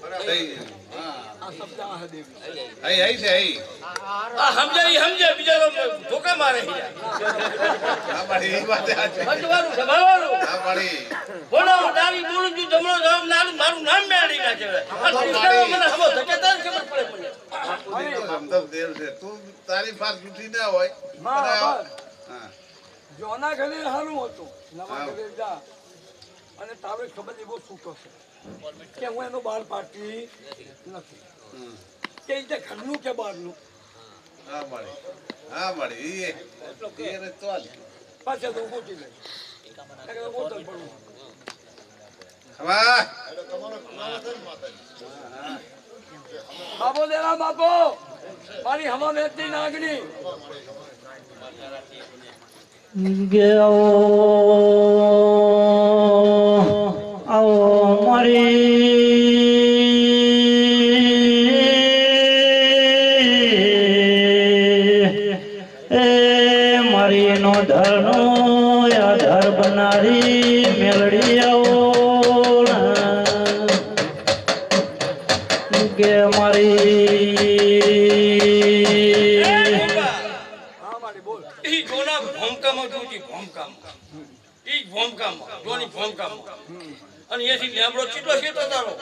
F: આ શબ્દ આ દેવી
A: આ સમજાય બીજા ધોકા મારે પંચવાળું સભાવાળું બોલો ડાવી બોલું છું જમણો જવાબ નાનું મારું નામ મેળવી નાખે મને હમો ધકેતા ખબર પડે મને
I: તારી ફાર જૂઠી ના હોય
F: જોના ઘરે હારું હતું નવા ઘરે જા અને તારે ખબર એવો છૂટો છે કે હું એનો બહાર પાડતી નથી કે રીતે ઘરનું કે બહારનું
I: હા મળી એટલો કે ચાલ
F: પાછા તો ગોતી લે ગોતલ પડવું
I: ખમા
F: બાપો દેરા બાપો મારી હવા મેચતી નાગણી
C: આવો આવો મારી નો ધરનો આધાર બનારી મેલડી આવો કે મારી
A: ઈ જોના ભોમકામાં જોજી ભોમકામાં ઈ ભોમકામાં જોની ભોમકામાં અને એથી લેમડો ચીટો ચીટો તારો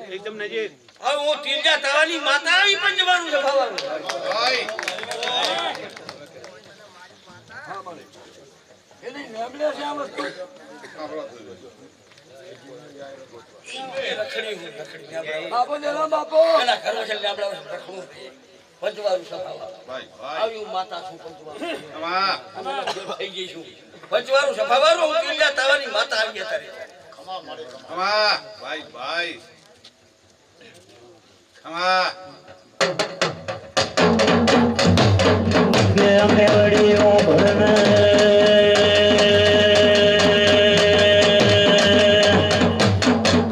G: એકદમ નજીક
A: હવે હું તીરજા તાવાની માતા આવી પણ જવાનું છે ખાવાનું
I: ભાઈ
F: એની લેબડે છે આ વસ્તુ
A: રખડી
F: બાપો દેરા બાપો
A: એના ઘરમાં છે લેમડા રખડું પંચવારું સફાવા
I: ભાઈ ભાઈ
A: આવ્યું માતા છું પંચવારું
I: ખમા
A: થઈ ગઈ છું પંચવારું સફાવાનું હું તીરજા તાવાની માતા આવી અત્યારે
I: ખમા ભાઈ ભાઈ ખમા
C: કે મેલડીઓ ભરને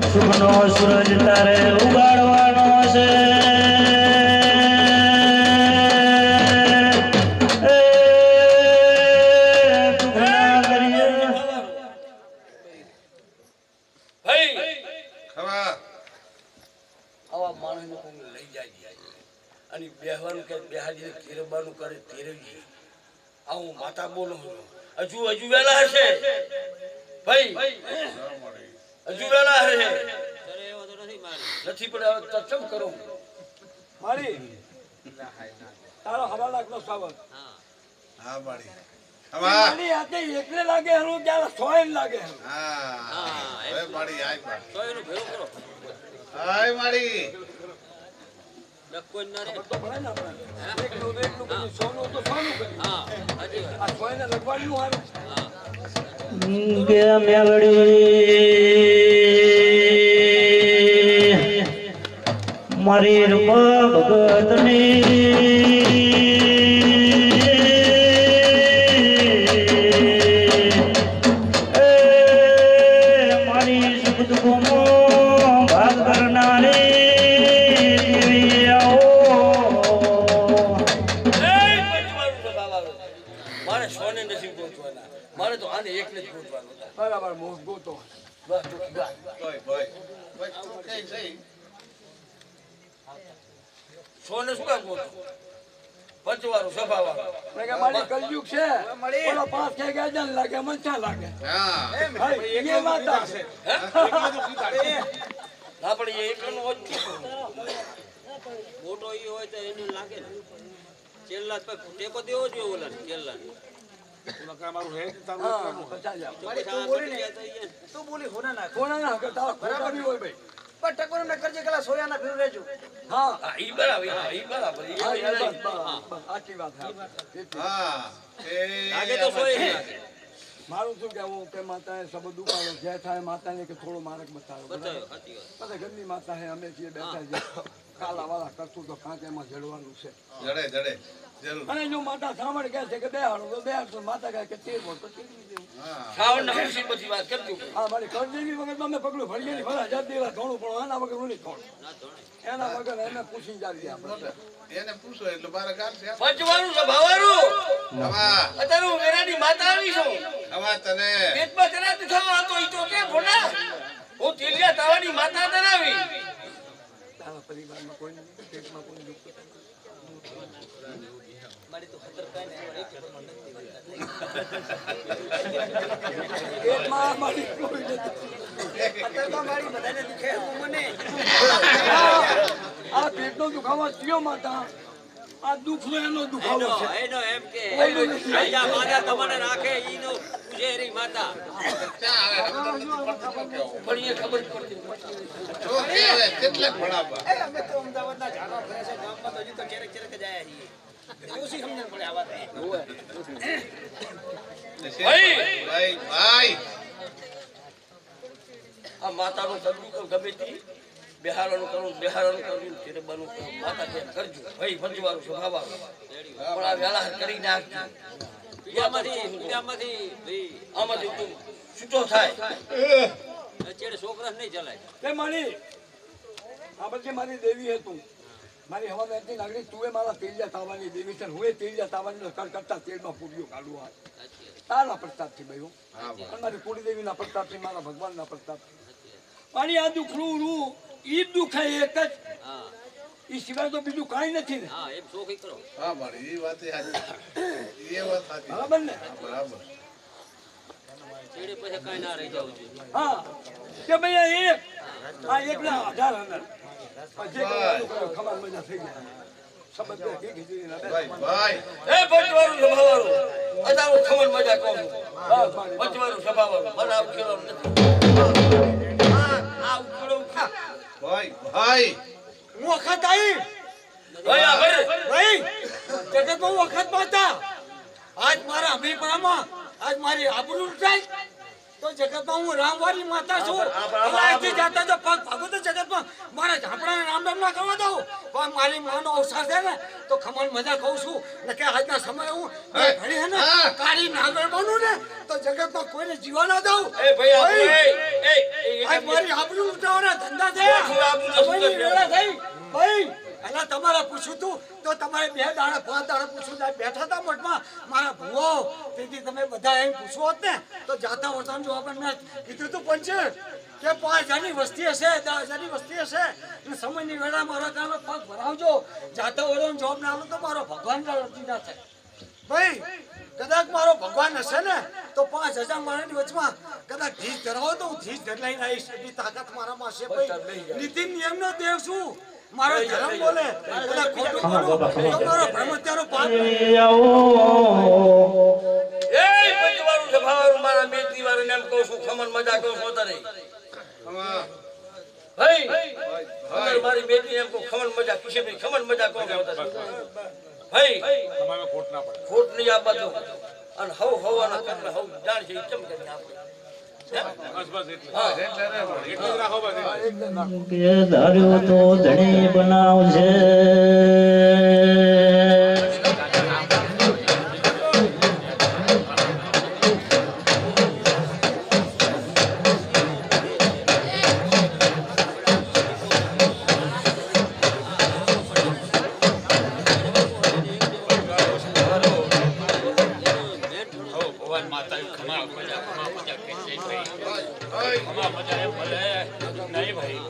C: સુખનો સૂરજ તારે ઉગાડવાનો છે
I: ખમા
A: આવા માણસને કોઈ લઈ જાય અને બેહવાનું કે બેહાજી ધીરબાનું કરે ધીરજી આવું માતા બોલો હજુ વેલા હશે ભાઈ હજુ વેલા હશે નથી પણ હવે તો ચમ કરું
F: મારી તારો હવા લાગનો સાવર
I: હા મળી
F: મારી હાથે એકલે લાગે હરું ત્યારે સોય લાગે હરું
I: હા હવે મળી આય હાય મળી
F: તો ભલે ને આપણે એકલું કરી સોનું તો સોનું કરી આ સોયને લગવાડનું આવે
C: કે મેલડી મારી ભગતની મારી સુખ દુઃખનો ભાગ કરનારી દેવી આવો
A: મારે સોને નથી ગોતવાના મારે તો આને એકને જ ગોતવાનું
F: બરાબર મોહ ગોતો
A: બસ તો કીધા.
I: ભાઈ ભાઈ ભાઈ તું કઈ જઈ
A: સોને શું કામ ગોતો પંચવાળું સફાવાળું
F: મેં કે મારી કલયુગ છે ઓલો પાંચ કે ગાજન લાગે મનસા લાગે
I: હા
F: ભાઈ એ માતા છે
A: ના પણ એ એકનો ઓછી
J: મોટો ઈ હોય તો એને લાગે ને ચેલ્લા પર ટેકો દેવો જોઈએ ઓલા ચેલ્લા
G: મારું હે
F: હા બચા જા
J: તું બોલી હોના ના
F: કોના ના કે તારા બરાબર હોય ભાઈ
J: પણ ટકોર ને કરજે કલા સોયાના ફેર રહેજો
F: હા
A: હા ઈ બરાબર ઈ બરાબર ઈ
F: હા,
A: નહીં.
F: બસ, સાચી વાત છે
I: હા
J: લાગે તો સોય લાગે
F: મારું શું કહેવું કે માતાએ સબદ ઉપાડો જે થાય માતાને કે થોડો માર્ગ બતાવ્યો
J: બતાવ્યો સાચી વાત
F: બધા ઘરની માતા હે અમે છીએ બેઠા છીએ કાલા વાળા કરતું તો કાંક એમાં જડવાનું છે
I: જડે જડે જરૂર
F: અને જો માતા સાંભળ કહે છે કે બેહાડો તો બેહાડશો માતા કહે કે તીરવો તો તીરવી દેવું
A: શ્રાવણના ખુશી પછી વાત કરજો
F: હા મારી કરદેવી વગર તમે પગલું ભરીએ ભલા જબ દેવા ઘણું પણ આના વગર હું નહીં થોડું એના વગર એને પૂછી જાવી આપણે
I: એને પૂછો એટલે બાર કાઢશે
A: પંચવાળું સભાવાળું
I: ખમા
A: અત્યારે હું વેરાની માતા આવી છું
I: ખમા તને
A: પેટમાં જરા દુખાવો હતો ઈ તો કે ભોળા હું તીલિયા તાવાની માતા ધરાવી
F: તારા પરિવારમાં કોઈ નથી પેટમાં કોઈ દુઃખ
J: મારી તો ખતર કાઈ ને
F: પેટમાં મારી કોઈ નથી
J: ખતરમાં મારી બધાને દુખે તું મને
F: આ પેટનો દુખાવો થયો માતા આ દુઃખનો એનો દુખાવો છે
J: એનો એમ કે આજા માતા તમને રાખે ઈનો પૂજેરી માતા
I: ક્યાં આવે
A: પણ એ ખબર પડતી
I: જો કહેવાય કેટલાક ભણાવવા
D: એ અમે તો અમદાવાદના ઝાડવા ફરે છે ગામમાં તો હજી તો ક્યારેક ક્યારેક જ આયા છીએ ઓછી સમજણ પડે આ વાત
I: ભાઈ ભાઈ
A: આ માતાનું કરવું ગમે તે બિહારવાનું કરવું ત્યારે બનવું માતા કે કરજો ભાઈ પંચવાળું સ્વભાવવાનું પણ આ વેલા કરી નાખજો આમાંથી તું છૂટો થાય
J: અત્યારે છોકરા નહીં ચલાય
F: તે મારી આ બધી મારી દેવી હે તું મારી હવા બેનતી નાગરી તું એ મારા તેલિયા તાવાની દેવી છે હું એ તેલિયા તાવાની કર કરતા તેલમાં પૂર્યો કાઢું આ તારા પ્રતાપથી ભાઈ પણ મારી કુળી દેવીના પ્રતાપથી મારા ભગવાનના પ્રતાપથી મારી આ દુખડું રૂ ઈ દુઃખ એક જ ઈ સિવાય તો બીજું કાંઈ નથી ને
J: હા એમ શોખી કરો
I: હા મારી એ વાત સાચી એ વાત સાચી
F: બરાબર ને
I: બરાબર
J: ચેડે પછી કાંઈ ના રહી જવું જોઈએ
F: હા કે ભાઈ આ એકના 18,000 ખબર મજા થઈ જાય સમજ
I: ભાઈ ભાઈ
A: એ પંચવાળું સ્વભાવવાળું અદાવું ખમણ મજા કહું પંચવાળું સ્વભાવવાળું મને આવું ખેલવાનું નથી આ ઉખડો
I: ભાઈ ભાઈ
B: વખત આવી
A: ભાઈ આ ભાઈ
B: ભાઈ જગતમાં વખત પાતા આજ મારા અભિપ્રાયમાં આજ મારી આબરૂ થાય તો જગતમાં હું રામવારી માતા છું અહીંથી જાતા તો પગ ભાગો તો જગતમાં મારા ઝાપડાને રામ રામ ના કરવા દઉં પણ મારી માનો અવસર છે ને તો ખમણ મજા ખાઉં છું ને કે આજના સમયે હું ઘણી હે ને કાળી નાગર બનું ને તો જગતમાં કોઈને જીવા ના દઉં
A: એ ભાઈ
B: આજ મારી આબરૂ ઉઠાવવાના ધંધા થયા સમયની વેળા થઈ ભાઈ એલા તમારે પૂછ્યું તું તો તમારે 2 દાડા 5 દાડા પૂછ્યું જાય બેઠા હતા મઠમાં મારા ભૂવો તેથી તમે બધા એમ પૂછવો હોત ને તો જાતા વર્તાનું જો આપણને કીધું તું પંચે કે 5,000ની વસ્તી હશે 10,000ની વસ્તી હશે ને સમયની વેળા મારા કામે પગ ભરાવજો જાતા વર્તાનો જવાબ ના આલો તો મારો ભગવાન રડતી ના થાય ભાઈ કદાચ મારો ભગવાન હશે ને તો 5,000 માણસની વચમાં કદાચ ધીજ ધરાવો તો હું ધીજ ધરલાઈને આવીશ એટલી તાકાત મારામાં હશે ભાઈ નીતિ નિયમનો દેવ છું મારો ધર્મ બોલે અને ખોટું બોલો તો મારો બ્રહ્મત્યાનો પાપ
A: એ પંચવાળું સ્વભાવવાળું મારા બેટી વાળાને એમ કહું છું ખમણ મજા કહું છું તારે ભાઈ મારી બેટી એમ કહું ખમણ મજા ખુશી ભાઈ ખમણ મજા કહું છું તારે ભાઈ
G: તમારે ખોટ ના પડે
A: ખોટ નહીં આ બધું અને હવાના કર્મ હવ જાણ છે ચમ કરી આપણે
G: બસ બસ એટલું
A: હા
G: એટલું જ રાખો બસ
C: કે ધાર્યો તો ધણી બનાવશે
G: ભગવાન માતા ખમા મજા કે છે ભાઈ ખમા મજા એમ ભલે નહીં ભાઈ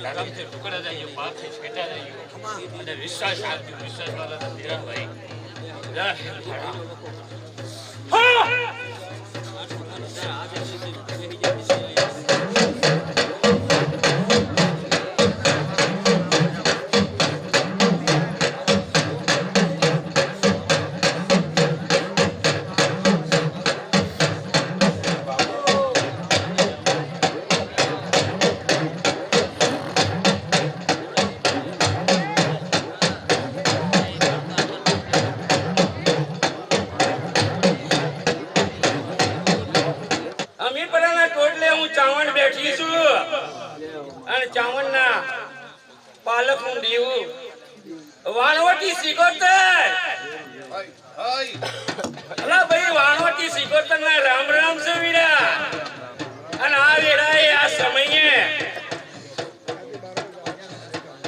G: ધરમથી ટુકડા જાય પાપથી છેટા જાય અને વિશ્વાસ આપજો વિશ્વાસ વાળા તેરા ભાઈ
A: પાલકનું દીવું વાણવટી સિકોતર અલા ભાઈ વાણવટી સિકોતર ના રામ રામ છે વીરા અને આ વેરાએ આ સમયે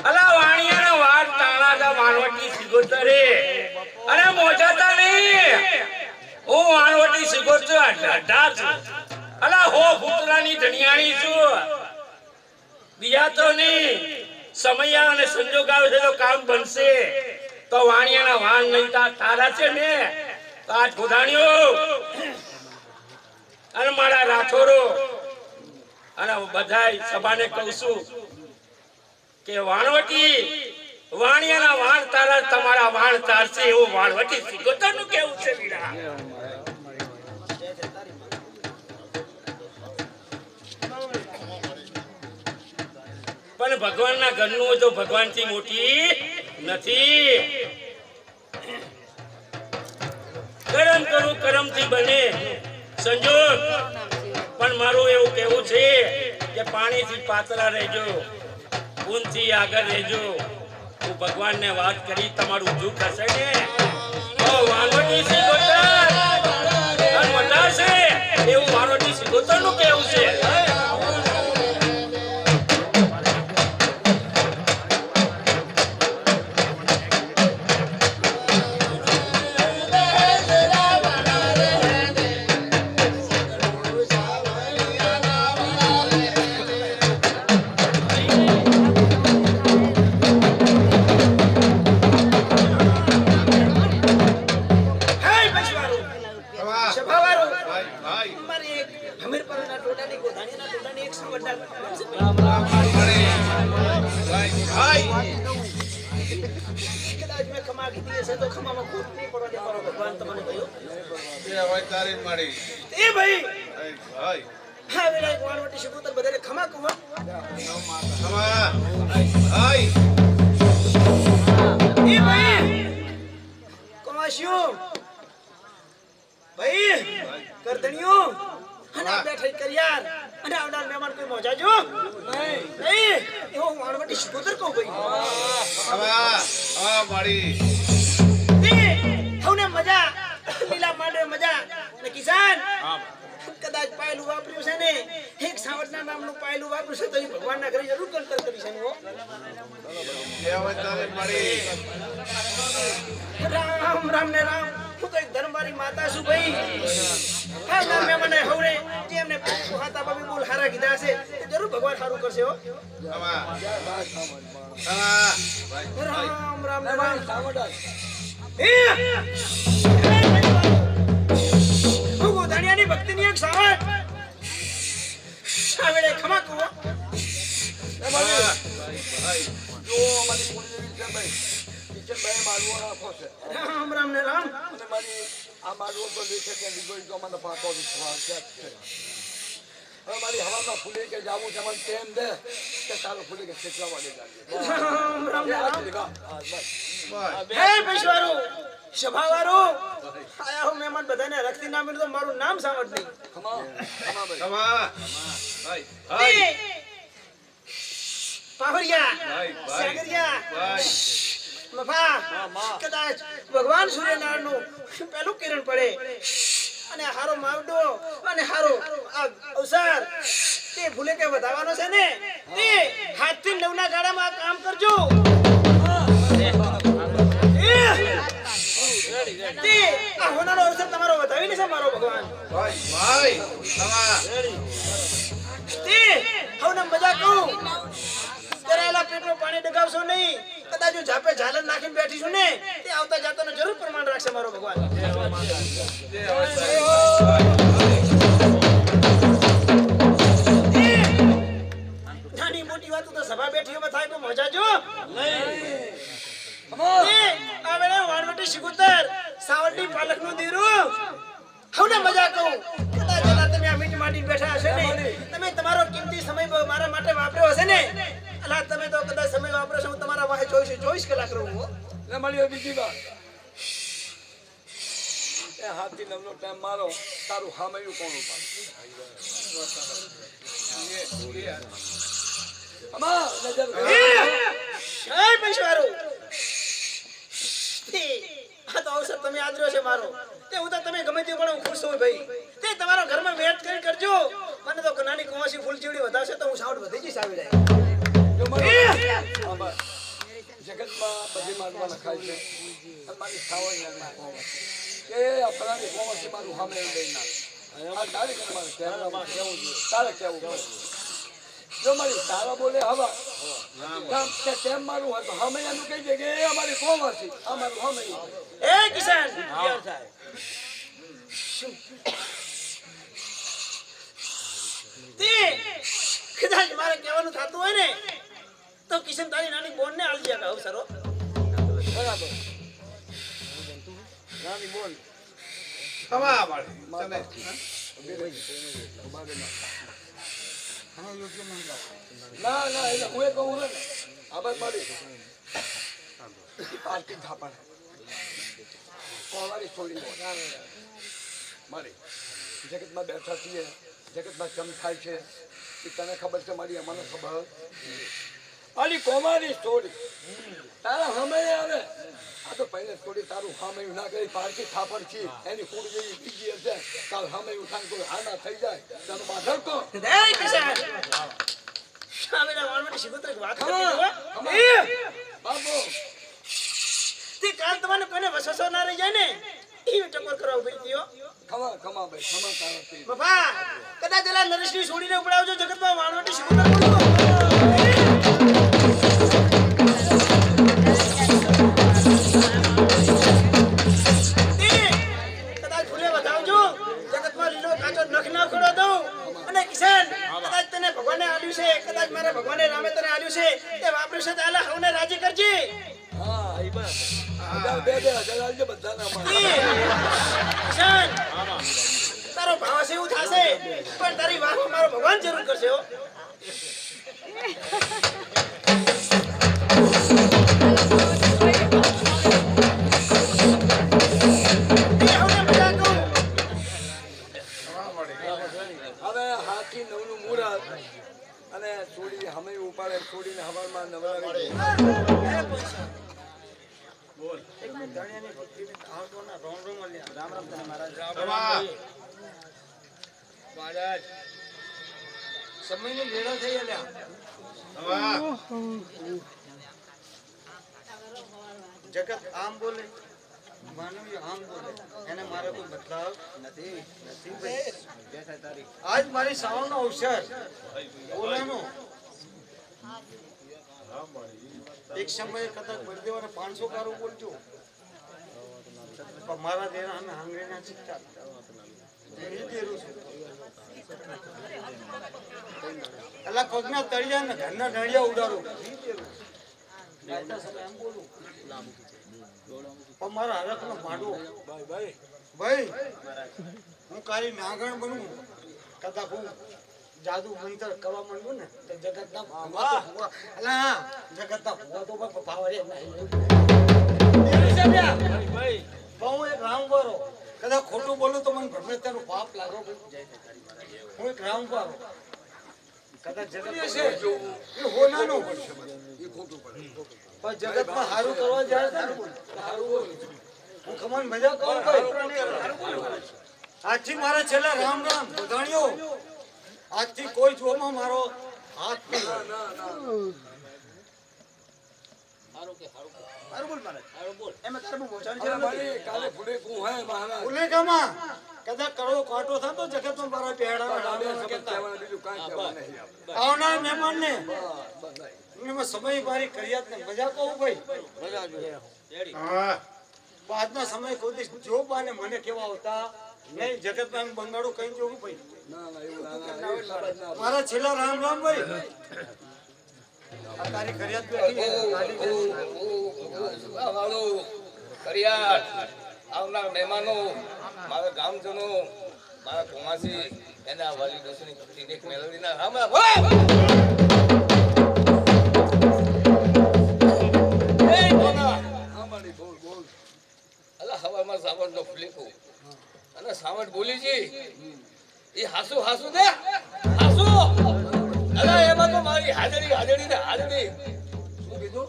A: અલા વાણિયાના વાડ તાણા દા વાણવટી સિકોતરે અને મોજાતા નહીં હું વાણવટી સિકોતર ઢાઢા છું અલા હો ભૂતરાની ધણિયાણી છું બીજા તો નહીં સમય અને સંજોગ આવે છે તો કામ બનશે તો વાણિયાના વાણ નહીં તારા છે ને તો આ ખોદાણીઓ અને મારા રાઠોડો અને બધાય સભાને કહું છું કે વાણવટી વાણિયાના વાણ તારા તમારા વાણ તારશે એવું વાણવટી સિકોતરનું કેવું છે વીરા
G: ભગવાનના ઘરનું હોય તો ભગવાનથી મોટી નથી. કર્મ કરું કર્મથી બને સંજોગ. પણ મારું એવું કહેવું છે કે પાણીથી પાતળા રહેજો, ઊનથી આગળ રહેજો. હું ભગવાનને વાત કરી તમારું દુઃખ હશે ને તો વાનવટી સિગોતર મટાશે એવું વાનવટી સિગોતરનું કહેવું છે.
D: ભગવાન સૂર્યનારાયણ નું પેલું કિરણ પડે અને હારો માવડો અને હારો અવસર તે ભૂલે કે વધાવવાનો છે ને તે હાથથી નવના ગાડામાં કામ કરજો. તે આ હોનારો અવસર તમારો વધાવીને છે મારો ભગવાન. તે હવે મજા કહું કરેલા પેટમાં પાણી ડગાવશો નહીં. કદાચ જો ઝાપે ઝાલર નાખીને બેઠીશું ને તે આવતા જાતાનો જરૂર પ્રમાણ રાખશે મારો ભગવાન. નાની મોટી વાતો તો સભા બેઠીઓમાં થાય તો મજા જો આ વેળે વાણવટી સિગુતર સાવરડી પાલકનું દીરું હવે મજા કહું કદાચ તમે આ મીટ માટી બેઠા હશે ને તમે તમારો કિંમતી સમય મારા માટે વાપર્યો હશે ને અલા તમે તો કદાચ સમય વાપરો છો તમારા વાહે 24 કલાક રહું હો.
F: ને મળ્યો બીજી વાત એ હાથી નવનો ટાઈમ મારો તારું હામયું કોણ ઉપાડ અમા નજર
D: એ પૈસારો આ તો અવસર તમે આદર્યો છે મારો તે હું તો તમે ગમે તે પણ હું ખુશ છું ભાઈ. તે તમારો ઘરમાં વેટ કરી કરજો. મને તો નાની કુંવાસી ફૂલ ચીવડી વધારશે તો હું સાવડ વધી જઈશ આવી જાય.
F: જગતમાં બધી માનવા લખાય છે મારી ખાવાય કે આપણાની કોમસી મારું સામે લઈ નાખ આ તારી કેવું તારે કેવું જો મારી તારા બોલે હવા તેમ મારું હોય તો હમે એનું કહી દે કે અમારી કોમસી અમારું હમે
D: એ કિશન તે કદાચ મારે કહેવાનું થતું હોય ને તો કિશન તારી નાની બોન ને આલી જાય અવસરો
F: બરાબર નાની બોન
I: ખમા વાળી તમે
B: અને યોગ્ય નહીં લાગે.
F: ના ના એટલે હું એ કહું ને આભાર મારી પાર્ટી થાપણ કોવારી છોડી મારી જગતમાં બેઠા છીએ જગતમાં કેમ થાય છે એ તને ખબર છે મારી અમને ખબર આલી કોમારી સ્ટોરી તારા હમે આવે આ તો પહેલે સ્ટોરી તારું હમે ના કરી પાર્ટી થાપણ છે એની કુડ જેવી બીજી હશે કાલ હમે ઉઠાને કોઈ હાના થઈ જાય તને બાધર કો
D: જય કિશન સામેના વાળવાની શિકોતર એક વાત કરતી હો
F: બાબો
D: તે કાલ તમને કોઈને વસવસો ના રહી જાય ને એ ટકોર કરવા ઉભી થયો
F: ખમા ખમા ભાઈ ખમા તારાથી
D: બાપા કદાચ એલા નરેશની છોડીને ઉપડાવજો જગતમાં વાળવાની શિકોતર બોલો કદાચ ફૂલે વધાવજો જગતમાં લીલો કાચો નખ ના ખોડો દઉં અને કિશન કદાચ તને ભગવાને આલ્યું છે કદાચ મારા ભગવાને રામે તને આલ્યું છે તે વાપર્યું છે તો આલા હવને રાજી કરજે
F: હા એ બસ 1000 આલજો બધાના માં
D: કિશન તારો ભાવ છે એવું થાશે પણ તારી વાહમાં મારો ભગવાન જરૂર કરશે હો
F: હવે હાથી નવનું મુહૂર્ત અને છોડી હમે ઉપાડે છોડીને હવારમાં નવરાવી
B: સમયની વેળો થઈ અલ્યા જગત આમ બોલે માનવી આમ બોલે એને મારે કોઈ બદલાવ નથી ભાઈ. આજ મારી સાવનનો અવસર બોલાનો એક સમયે કદાચ બળદેવને 500 કારો બોલજો પણ મારા દેરા અમે હાંગરીના ચિત્તા એ દેરું છું અલા કોકના તળિયા ને ઘરના નળિયા ઉડાડો એમ બોલું પણ મારા હરખનો માંડવો ભાઈ હું કાલી નાગણ બનું કદાચ હું જાદુ મંત્ર કરવા માંડું ને તો જગતના ભૂવા અલા જગતના ભૂવા તો ભાવરે નહીં હું એક રામ વારો કદાચ ખોટું બોલું તો મને ગમે તેનું પાપ લાગો હું એક રામ વારો કદાચ જગત છે એ હોનાનું એ ખોટું પડે પણ જગતમાં હારું કરવા જાય છે ને હારું હું ખમણ મજા કહું ભાઈ આજથી મારા છેલ્લા રામ રામ બધાણીઓ આજથી કોઈ જોમાં મારો હાથ નહીં
D: હારું બોલ મારે હારું બોલ એમાં તારે બહુ મોચાની
F: અરે
D: જરૂર
F: મારી
D: નથી
F: કાલે ફૂલે કું હે મહારાજ
B: ઉલેકામાં કદાચ કડવો કાંટો થતો જગતમાં મારા પેડા
F: કહેવાનું બીજું કાંઈ કહેવાનું નહીં આપણે.
B: આવનાર મહેમાનને
F: બસ
B: એમાં સમય મારી કરિયાતને મજા કહું ભાઈ આજના સમય કોઈ જો બાને મને કેવા હોતા નહીં જગતમાં બંગાળું કઈ જોવું ભાઈ
F: ના ના એવું ના ના એવું ના ના
B: મારા છેલ્લા રામ રામ ભાઈ આ તારી કરિયાત બેઠી
A: વાળું કરિયાત આવનાર મહેમાનો મારા ગામજનો મારા કુમાસી એના વાલી દોસ્તની ભક્તિને એક મેલોડીના રામ રામ એ કોના
F: હા મારી બોલ બોલ
A: અલા હવામાં સાવણનો ફ્લેકો અને સાવણ બોલી છે એ હાસુ હાસુ ને હાસુ અલા એમાં તો મારી હાજરી હાજરી ને હાજરી
F: શું કીધું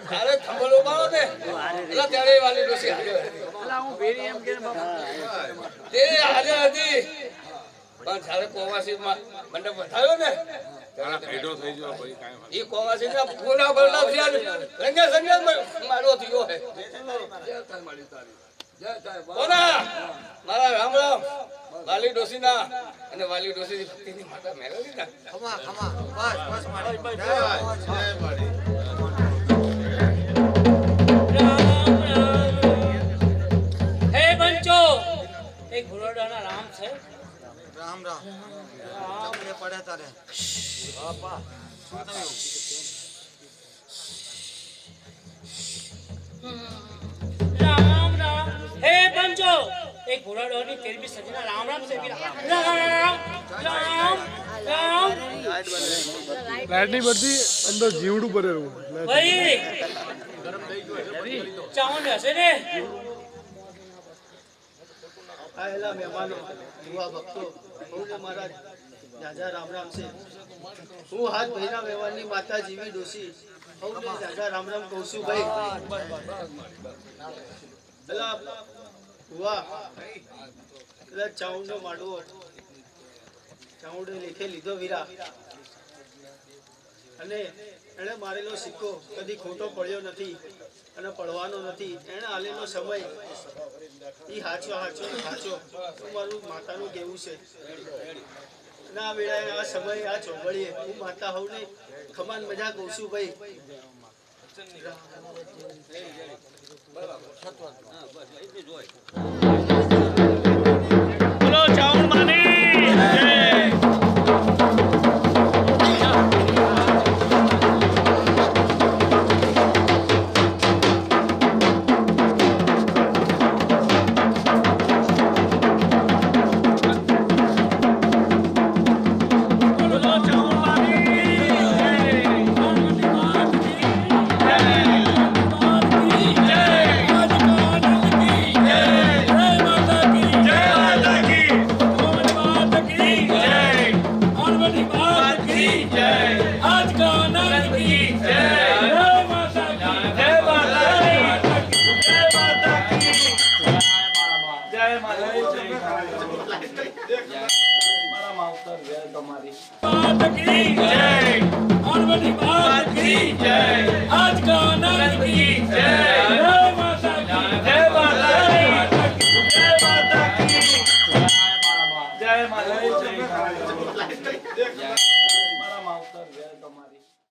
A: તારે થંભલો મારો ને અલા ત્યારે વાલી ડોસી હાજર તે હાજર હતી પણ જ્યારે કોવાસી મંડપ વધાયો ને એ કોવાસી ના પૂરા બરડા થયા રંગે સંગે મારો થયો હે
F: જય થાય મારી તારી જય થાય
A: કોના મારા રામ રામ વાલી ડોસીના અને વાલી ડોસીની ભક્તિની માતા મેળવી ના
B: ખમા ખમા બસ બસ મારી
I: જય મારી
H: હે બંચો એક ભુરોડાના રામ છે
B: રામ રામ તમને પડે તારે બાપા શું થયું
H: રામ રામ હે બંચો એક ભોળા ડોહની તેરબી સજીના રામ રામ છે રામ રામ રામ
K: લાઈટ નહીં પડતી અંદર જીવડું ભરેલું
H: ભાઈ ચાવન હશે ને
B: આયેલા મહેમાનો યુવા ભક્તો સૌને મારા જાજા રામ રામ છે હું હાથ ભૈરા વ્યવહારની માતા જીવી ડોસી સૌને જાજા રામ રામ કહું છું ભાઈ અલા હુઆ એટલે ચાઉંડો માડવો ચાઉંડે લેખે લીધો વીરા અને એણે મારેલો સિક્કો કદી ખોટો પડ્યો નથી અને પડવાનો નથી એણે આલેલો સમય ઈ હાચો હાચો હાચો તો મારું માતાનું કેવું છે ના વેળાએ આ સમય આ ચોગડીએ હું માતા હોઉં ને ખમાન મજા કહું છું ભાઈ
H: બોલો ચાવણ માની